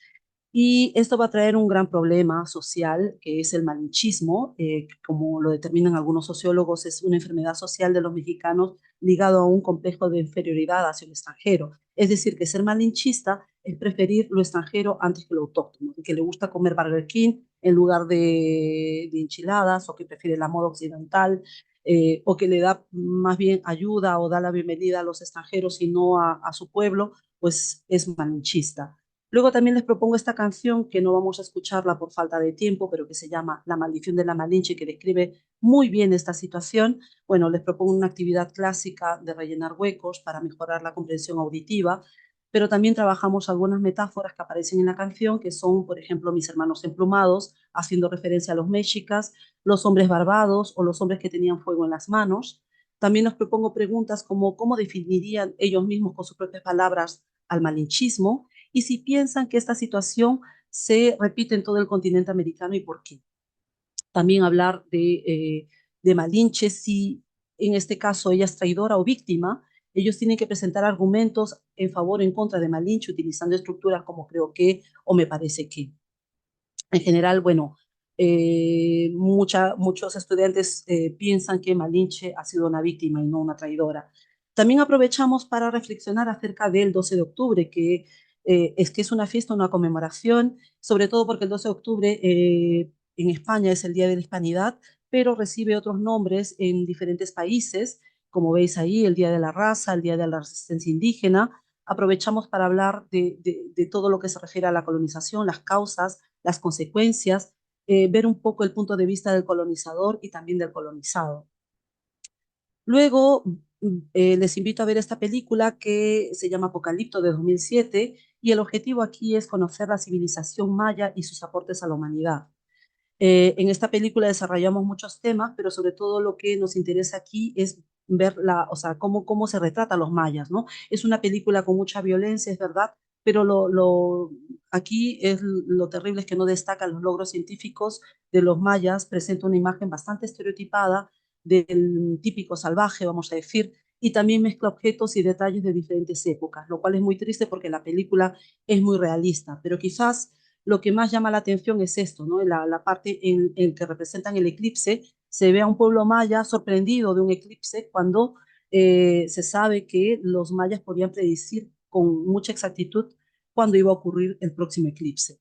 Y esto va a traer un gran problema social, que es el malinchismo, que como lo determinan algunos sociólogos, es una enfermedad social de los mexicanos ligado a un complejo de inferioridad hacia el extranjero. Es decir, que ser malinchista es preferir lo extranjero antes que lo autóctono, que le gusta comer Burger King en lugar de enchiladas, o que prefiere la moda occidental, o que le da más bien ayuda o da la bienvenida a los extranjeros y no a su pueblo, pues es malinchista. Luego también les propongo esta canción, que no vamos a escucharla por falta de tiempo, pero que se llama La maldición de la Malinche, que describe muy bien esta situación. Bueno, les propongo una actividad clásica de rellenar huecos para mejorar la comprensión auditiva, pero también trabajamos algunas metáforas que aparecen en la canción, que son, por ejemplo, mis hermanos emplumados, haciendo referencia a los mexicas, los hombres barbados o los hombres que tenían fuego en las manos. También les propongo preguntas como cómo definirían ellos mismos con sus propias palabras al malinchismo, y si piensan que esta situación se repite en todo el continente americano y por qué. También hablar de Malinche, si en este caso ella es traidora o víctima, Ellos tienen que presentar argumentos en favor o en contra de Malinche utilizando estructuras como creo que o me parece que. En general, bueno, muchos estudiantes piensan que Malinche ha sido una víctima y no una traidora. También aprovechamos para reflexionar acerca del 12 de octubre, que es una fiesta, una conmemoración, sobre todo porque el 12 de octubre en España es el Día de la Hispanidad, pero recibe otros nombres en diferentes países, como veis ahí, el Día de la Raza, el Día de la Resistencia Indígena. Aprovechamos para hablar de todo lo que se refiere a la colonización, las causas, las consecuencias, ver un poco el punto de vista del colonizador y también del colonizado. Luego les invito a ver esta película que se llama Apocalipto de 2007 y el objetivo aquí es conocer la civilización maya y sus aportes a la humanidad. En esta película desarrollamos muchos temas, pero sobre todo lo que nos interesa aquí es ver o sea, cómo se retratan los mayas, ¿no? Es una película con mucha violencia, es verdad, pero aquí lo terrible es que no destacan los logros científicos de los mayas, presenta una imagen bastante estereotipada del típico salvaje, vamos a decir, y también mezcla objetos y detalles de diferentes épocas, lo cual es muy triste porque la película es muy realista, pero quizás lo que más llama la atención es esto, ¿no? La parte en que representan el eclipse, se ve a un pueblo maya sorprendido de un eclipse cuando se sabe que los mayas podían predecir con mucha exactitud cuándo iba a ocurrir el próximo eclipse.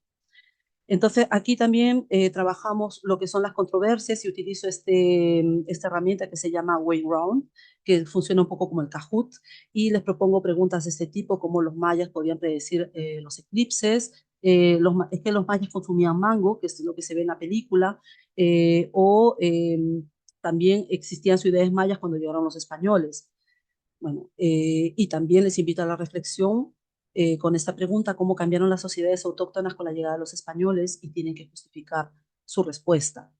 Entonces, aquí también trabajamos lo que son las controversias y utilizo esta herramienta que se llama Way Round, que funciona un poco como el Kahoot, y les propongo preguntas de este tipo, como los mayas podían predecir los eclipses, es que los mayas consumían mango, que es lo que se ve en la película, o también existían ciudades mayas cuando llegaron los españoles. Bueno, y también les invito a la reflexión con esta pregunta, ¿cómo cambiaron las sociedades autóctonas con la llegada de los españoles? Y tienen que justificar su respuesta.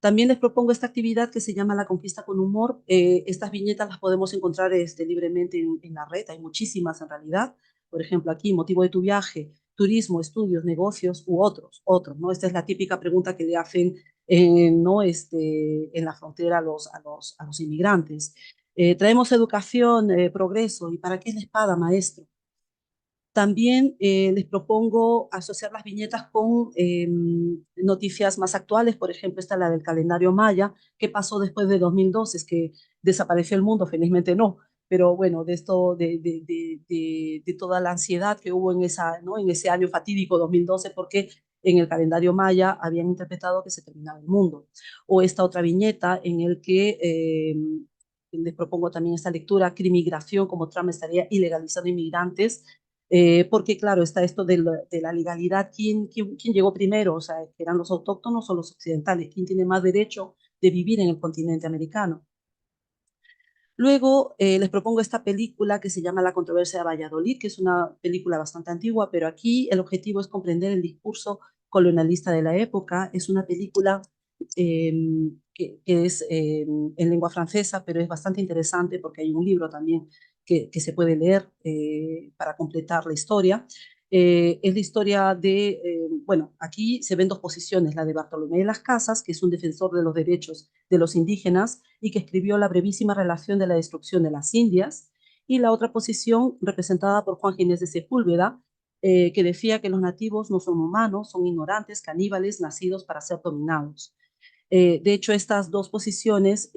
También les propongo esta actividad que se llama La Conquista con Humor. Estas viñetas las podemos encontrar libremente en la red, hay muchísimas en realidad. Por ejemplo, aquí, motivo de tu viaje, turismo, estudios, negocios u otros, ¿no? Esta es la típica pregunta que le hacen ¿no? En la frontera a los inmigrantes. Traemos educación, progreso, ¿y para qué es la espada, maestro? También les propongo asociar las viñetas con noticias más actuales, por ejemplo, esta es la del calendario maya, ¿qué pasó después de 2012? Es que desapareció el mundo, felizmente no, pero bueno, de esto, de toda la ansiedad que hubo ¿no? en ese año fatídico 2012, porque en el calendario maya habían interpretado que se terminaba el mundo. O esta otra viñeta en el que les propongo también esta lectura, Crimigración, como Trump estaría ilegalizando inmigrantes, porque claro, está esto de la legalidad, ¿quién llegó primero? O sea, ¿eran los autóctonos o los occidentales? ¿Quién tiene más derecho de vivir en el continente americano? Luego les propongo esta película que se llama La controversia de Valladolid, que es una película bastante antigua, pero aquí el objetivo es comprender el discurso colonialista de la época. Es una película eh, que es en lengua francesa, pero es bastante interesante porque hay un libro también que se puede leer para completar la historia. Es la historia bueno, aquí se ven dos posiciones, la de Bartolomé de las Casas, que es un defensor de los derechos de los indígenas y que escribió la brevísima relación de la destrucción de las Indias, y la otra posición representada por Juan Ginés de Sepúlveda, que decía que los nativos no son humanos, son ignorantes, caníbales, nacidos para ser dominados. De hecho, estas dos posiciones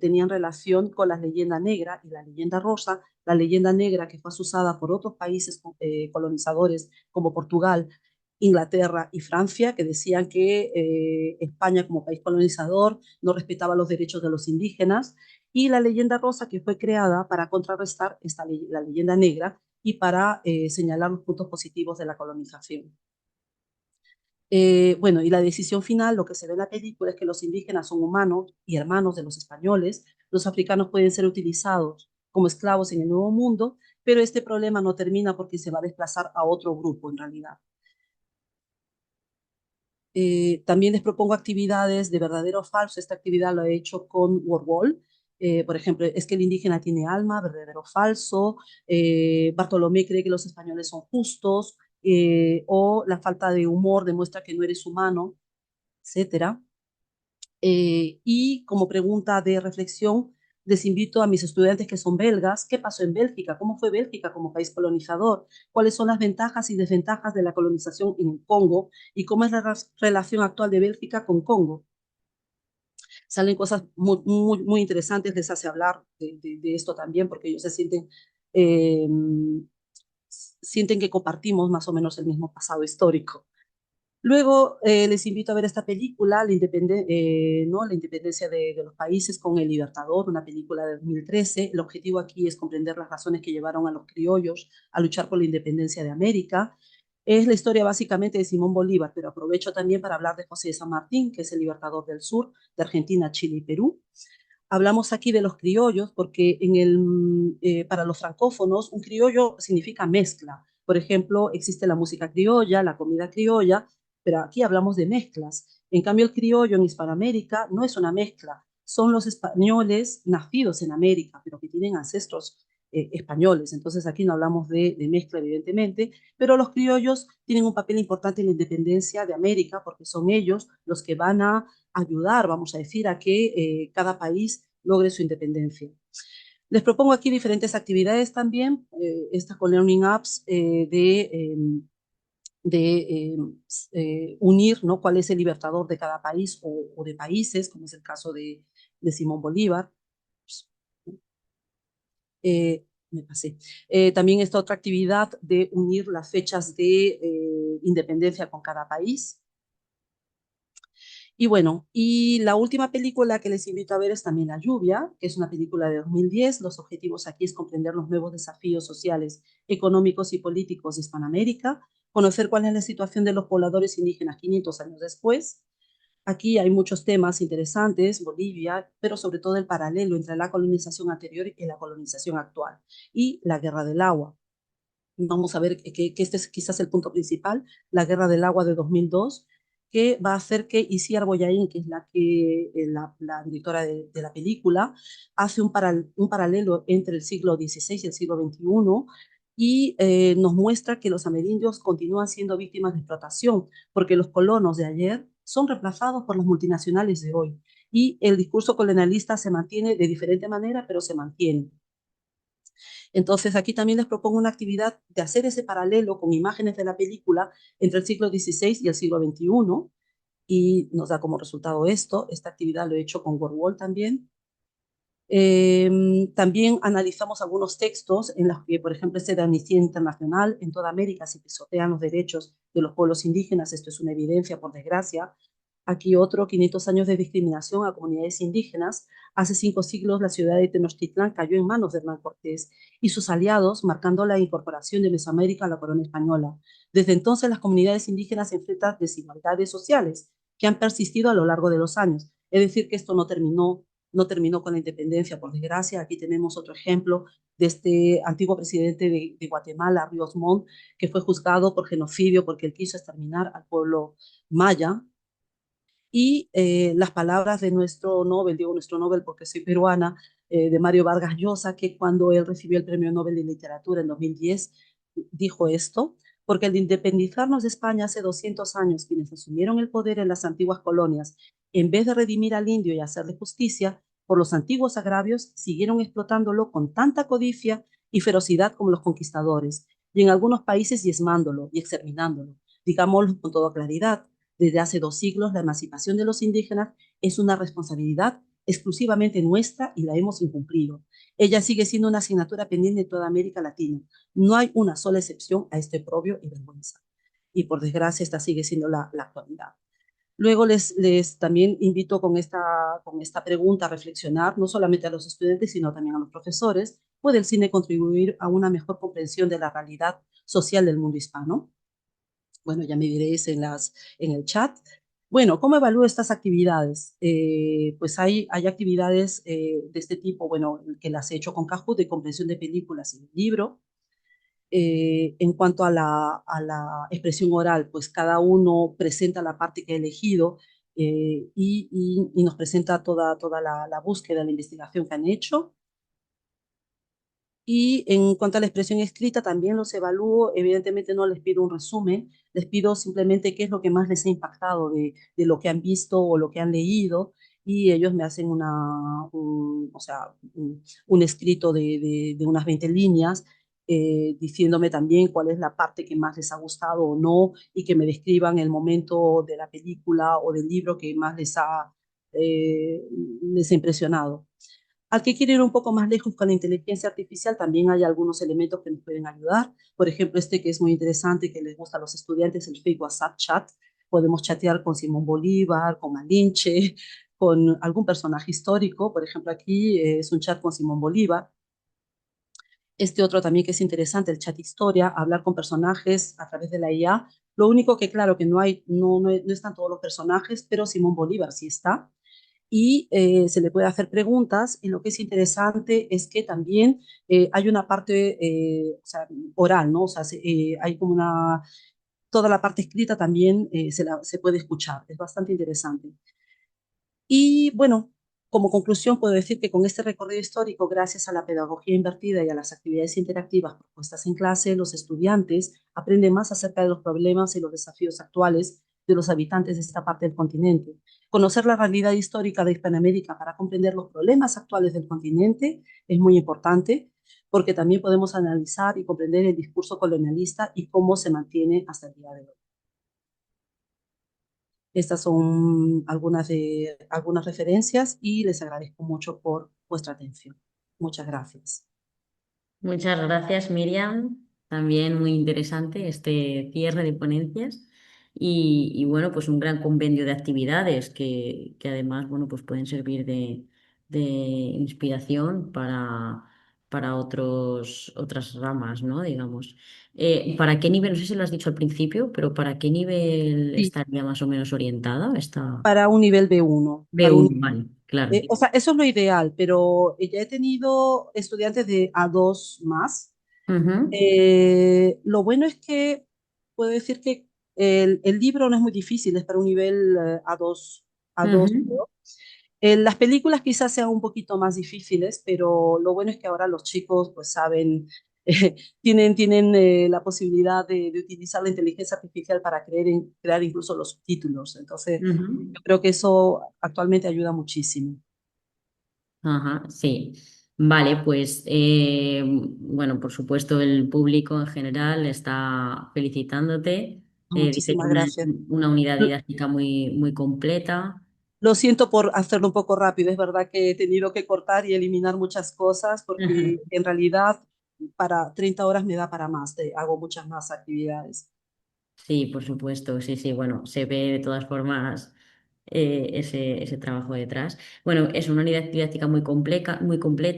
tenían relación con la leyenda negra y la leyenda rosa. La leyenda negra, que fue usada por otros países colonizadores como Portugal, Inglaterra y Francia, que decían que España como país colonizador no respetaba los derechos de los indígenas, y la leyenda rosa, que fue creada para contrarrestar la leyenda negra y para señalar los puntos positivos de la colonización. Bueno, y la decisión final, lo que se ve en la película es que los indígenas son humanos y hermanos de los españoles, los africanos pueden ser utilizados como esclavos en el Nuevo Mundo, pero este problema no termina porque se va a desplazar a otro grupo en realidad. También les propongo actividades de verdadero o falso. Esta actividad lo he hecho con Wordwall. Por ejemplo, es que el indígena tiene alma, verdadero o falso. Bartolomé cree que los españoles son justos. O la falta de humor demuestra que no eres humano, etcétera. Y como pregunta de reflexión, les invito a mis estudiantes que son belgas, ¿qué pasó en Bélgica? ¿Cómo fue Bélgica como país colonizador? ¿Cuáles son las ventajas y desventajas de la colonización en el Congo? ¿Y cómo es la relación actual de Bélgica con Congo? Salen cosas muy interesantes, les hace hablar de esto también, porque ellos se eh, sienten que compartimos más o menos el mismo pasado histórico. Luego les invito a ver esta película, ¿no? La independencia de los países con El Libertador, una película de 2013. El objetivo aquí es comprender las razones que llevaron a los criollos a luchar por la independencia de América. Es la historia básicamente de Simón Bolívar, pero aprovecho también para hablar de José de San Martín, que es el libertador del sur, de Argentina, Chile y Perú. Hablamos aquí de los criollos porque para los francófonos un criollo significa mezcla. Por ejemplo, existe la música criolla, la comida criolla, pero aquí hablamos de mezclas. En cambio, el criollo en Hispanoamérica no es una mezcla, son los españoles nacidos en América, pero que tienen ancestros españoles. Entonces aquí no hablamos de mezcla, evidentemente, pero los criollos tienen un papel importante en la independencia de América porque son ellos los que van a ayudar, vamos a decir, a que cada país logre su independencia. Les propongo aquí diferentes actividades también, estas con Learning Apps, unir, ¿no? Cuál es el libertador de cada país o de países, como es el caso de Simón Bolívar. Me pasé. También esta otra actividad de unir las fechas de independencia con cada país. Y bueno, y la última película que les invito a ver es también La Lluvia, que es una película de 2010. Los objetivos aquí es comprender los nuevos desafíos sociales, económicos y políticos de Hispanoamérica, conocer cuál es la situación de los pobladores indígenas 500 años después. Aquí hay muchos temas interesantes, Bolivia, pero sobre todo el paralelo entre la colonización anterior y la colonización actual, y la Guerra del Agua. Vamos a ver que este es quizás el punto principal, la Guerra del Agua de 2002, que va a hacer que Isiar Boyain, que es la directora de la película, hace un paralelo entre el siglo XVI y el siglo XXI y nos muestra que los amerindios continúan siendo víctimas de explotación, porque los colonos de ayer son reemplazados por las multinacionales de hoy. Y el discurso colonialista se mantiene de diferente manera, pero se mantiene. Entonces, aquí también les propongo una actividad de hacer ese paralelo con imágenes de la película entre el siglo XVI y el siglo XXI, y nos da como resultado esto. Esta actividad lo he hecho con WordWall también. También analizamos algunos textos en los que, por ejemplo, este de Amnistía Internacional, en toda América se pisotean los derechos de los pueblos indígenas. Esto es una evidencia, por desgracia. Aquí otro, 500 años de discriminación a comunidades indígenas. Hace 5 siglos la ciudad de Tenochtitlán cayó en manos de Hernán Cortés y sus aliados, marcando la incorporación de Mesoamérica a la corona española. Desde entonces las comunidades indígenas enfrentan desigualdades sociales que han persistido a lo largo de los años. Es decir, que esto no terminó con la independencia, por desgracia. Aquí tenemos otro ejemplo de este antiguo presidente de Guatemala, Ríos Montt, que fue juzgado por genocidio porque él quiso exterminar al pueblo maya. Y las palabras de nuestro Nobel, digo nuestro Nobel porque soy peruana, de Mario Vargas Llosa, que cuando él recibió el Premio Nobel de Literatura en 2010, dijo esto: porque al independizarnos de España hace 200 años, quienes asumieron el poder en las antiguas colonias, en vez de redimir al indio y hacerle justicia por los antiguos agravios, siguieron explotándolo con tanta codicia y ferocidad como los conquistadores, y en algunos países diezmándolo y exterminándolo. Digámoslo con toda claridad: desde hace 2 siglos, la emancipación de los indígenas es una responsabilidad exclusivamente nuestra y la hemos incumplido. Ella sigue siendo una asignatura pendiente de toda América Latina. No hay una sola excepción a este oprobio y vergüenza. Y por desgracia, esta sigue siendo la actualidad. Luego les también invito con esta pregunta a reflexionar, no solamente a los estudiantes, sino también a los profesores. ¿Puede el cine contribuir a una mejor comprensión de la realidad social del mundo hispano? Bueno, ya me diréis en el chat. Bueno, ¿cómo evalúo estas actividades? Pues hay actividades de este tipo, bueno, que las he hecho con Kahoot, de comprensión de películas y libro. En cuanto a la expresión oral, pues cada uno presenta la parte que ha elegido y nos presenta toda la búsqueda, la investigación que han hecho. Y en cuanto a la expresión escrita, también los evalúo. Evidentemente no les pido un resumen, les pido simplemente qué es lo que más les ha impactado de lo que han visto o lo que han leído. y ellos me hacen o sea, un escrito de unas 20 líneas diciéndome también cuál es la parte que más les ha gustado o no y que me describan el momento de la película o del libro que más eh, les ha impresionado. Al que quiere ir un poco más lejos con la inteligencia artificial, también hay algunos elementos que nos pueden ayudar. Por ejemplo, este que es muy interesante, que les gusta a los estudiantes, el Fake WhatsApp Chat. Podemos chatear con Simón Bolívar, con Malinche, con algún personaje histórico. Por ejemplo, aquí es un chat con Simón Bolívar. Este otro también que es interesante, el chat historia, hablar con personajes a través de la IA. Lo único que, claro, que no están todos los personajes, pero Simón Bolívar sí está y se le puede hacer preguntas. Y lo que es interesante es que también hay una parte o sea, oral, ¿no? O sea, hay como toda la parte escrita también se puede escuchar. Es bastante interesante. Y bueno, como conclusión puedo decir que con este recorrido histórico, gracias a la pedagogía invertida y a las actividades interactivas propuestas en clase, los estudiantes aprenden más acerca de los problemas y los desafíos actuales de los habitantes de esta parte del continente. Conocer la realidad histórica de Hispanoamérica para comprender los problemas actuales del continente es muy importante porque también podemos analizar y comprender el discurso colonialista y cómo se mantiene hasta el día de hoy. Estas son algunas referencias y les agradezco mucho por vuestra atención. Muchas gracias. Muchas gracias, Miriam. También muy interesante este cierre de ponencias y bueno, pues un gran compendio de actividades que además, bueno, pues pueden servir de inspiración para otras ramas, ¿no? Digamos. ¿Para qué nivel? No sé si lo has dicho al principio, pero ¿para qué nivel Sí, estaría más o menos orientada esta para un nivel B1. B1? Vale, claro. O sea, eso es lo ideal, pero ya he tenido estudiantes de A2 más. Ujú, Lo bueno es que puedo decir que el libro no es muy difícil, es para un nivel A2, A2. ujú. Las películas quizás sean un poquito más difíciles, pero lo bueno es que ahora los chicos pues saben, tienen la posibilidad de utilizar la inteligencia artificial para crear incluso los subtítulos. Entonces, Ujú. yo creo que eso actualmente ayuda muchísimo. Ajá, sí. Vale, pues bueno, por supuesto el público en general está felicitándote. Dice que Muchísimas gracias. una unidad didáctica muy, muy completa. Lo siento por hacerlo un poco rápido, es verdad que he tenido que cortar y eliminar muchas cosas porque en realidad para 30 horas me da para más, hago muchas más actividades. Sí, por supuesto, sí, sí, bueno, se ve de todas formas ese trabajo detrás. Bueno, es una unidad didáctica muy completa,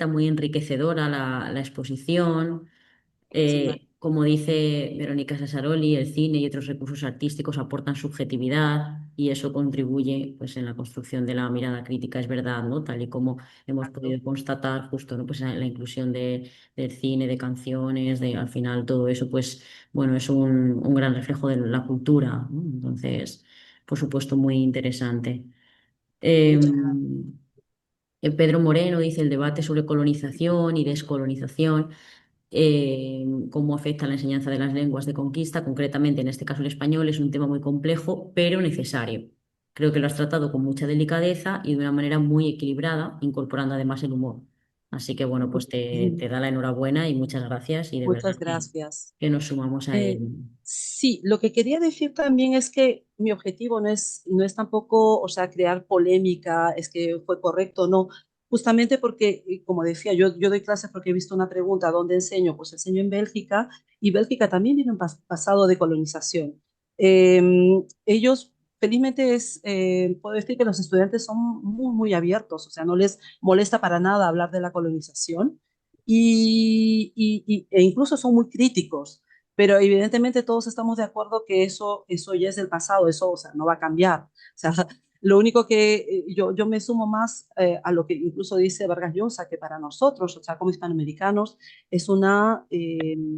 muy enriquecedora la exposición. Muchísimas, Como dice Verónica Sassaroli, el cine y otros recursos artísticos aportan subjetividad y eso contribuye pues, en la construcción de la mirada crítica, es verdad, ¿no? Tal y como hemos exacto. podido constatar justo, ¿no? Pues, la inclusión del cine, de canciones, al final todo eso, pues bueno, es un gran reflejo de la cultura, ¿no? Entonces, por supuesto, muy interesante. Muchas gracias. Em, Pedro Moreno dice el debate sobre colonización y descolonización, cómo afecta la enseñanza de las lenguas de conquista, concretamente en este caso el español, es un tema muy complejo, pero necesario. Creo que lo has tratado con mucha delicadeza y de una manera muy equilibrada, incorporando además el humor. Así que bueno, pues te da la enhorabuena y muchas gracias y de verdad Muchas gracias. que nos sumamos a Eh, él. sí, lo que quería decir también es que mi objetivo no es tampoco, o sea, crear polémica, es que fue correcto o no, justamente porque, como decía, yo doy clases porque he visto una pregunta, ¿dónde enseño? Pues enseño en Bélgica y Bélgica también tiene un pasado de colonización. Eh, Ellos, felizmente, puedo decir que los estudiantes son muy, muy abiertos, o sea, no les molesta para nada hablar de la colonización e incluso son muy críticos, pero evidentemente todos estamos de acuerdo que eso ya es del pasado, eso, o sea, no va a cambiar. O sea, lo único que yo me sumo más a lo que incluso dice Vargas Llosa, que para nosotros, o sea, como hispanoamericanos, es una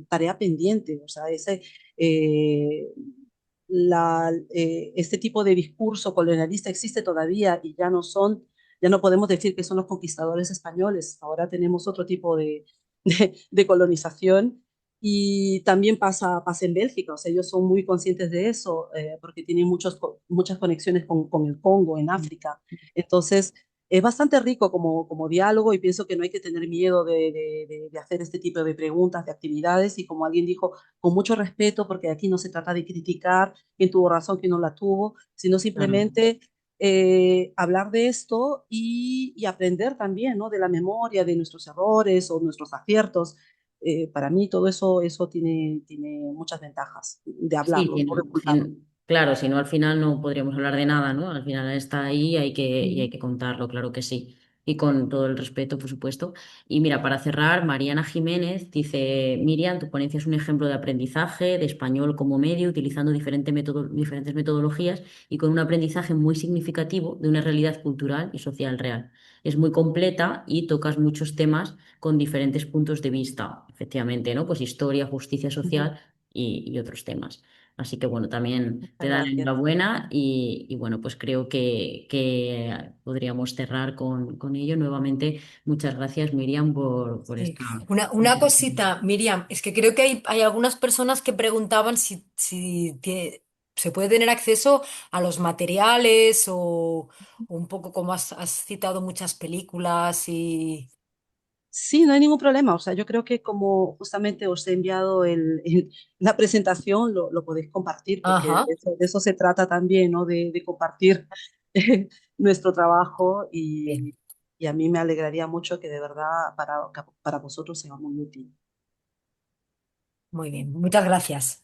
tarea pendiente, o sea, eh, este tipo de discurso colonialista existe todavía y ya no podemos decir que son los conquistadores españoles, ahora tenemos otro tipo de colonización Y también pasa en Bélgica, o sea, ellos son muy conscientes de eso, porque tienen muchas conexiones con el Congo, en África. Entonces, es bastante rico como diálogo y pienso que no hay que tener miedo de hacer este tipo de preguntas, de actividades y como alguien dijo, con mucho respeto, porque aquí no se trata de criticar quién tuvo razón, quién no la tuvo, sino Claro. simplemente hablar de esto y aprender también, ¿no? De la memoria, de nuestros errores o nuestros aciertos. Para mí todo eso tiene muchas ventajas de Sí, hablarlo, no de ocultarlo. claro, si no al final no podríamos hablar de nada, ¿no? Al final está ahí y hay Mm. que contarlo, claro que sí. Y con todo el respeto, por supuesto. Y mira, para cerrar, Mariana Jiménez dice, Miriam, tu ponencia es un ejemplo de aprendizaje de español como medio, utilizando diferentes metodologías y con un aprendizaje muy significativo de una realidad cultural y social real. Es muy completa y tocas muchos temas con diferentes puntos de vista, efectivamente, ¿no? Pues historia, justicia Ujú. social y otros temas. Así que bueno, también te Muchas dan la gracias. enhorabuena y bueno, pues creo que podríamos cerrar con ello. Nuevamente, muchas gracias, Miriam, por Sí. esta. Una cosita, Miriam, es que creo que hay algunas personas que preguntaban se puede tener acceso a los materiales o un poco como has citado muchas películas y... Sí, no hay ningún problema. O sea, yo creo que como justamente os he enviado la presentación, lo podéis compartir, porque Ajá. de eso se trata también, ¿no? De compartir nuestro trabajo Bien, y a mí me alegraría mucho que de verdad para vosotros sea muy útil. muy bien. Muchas gracias.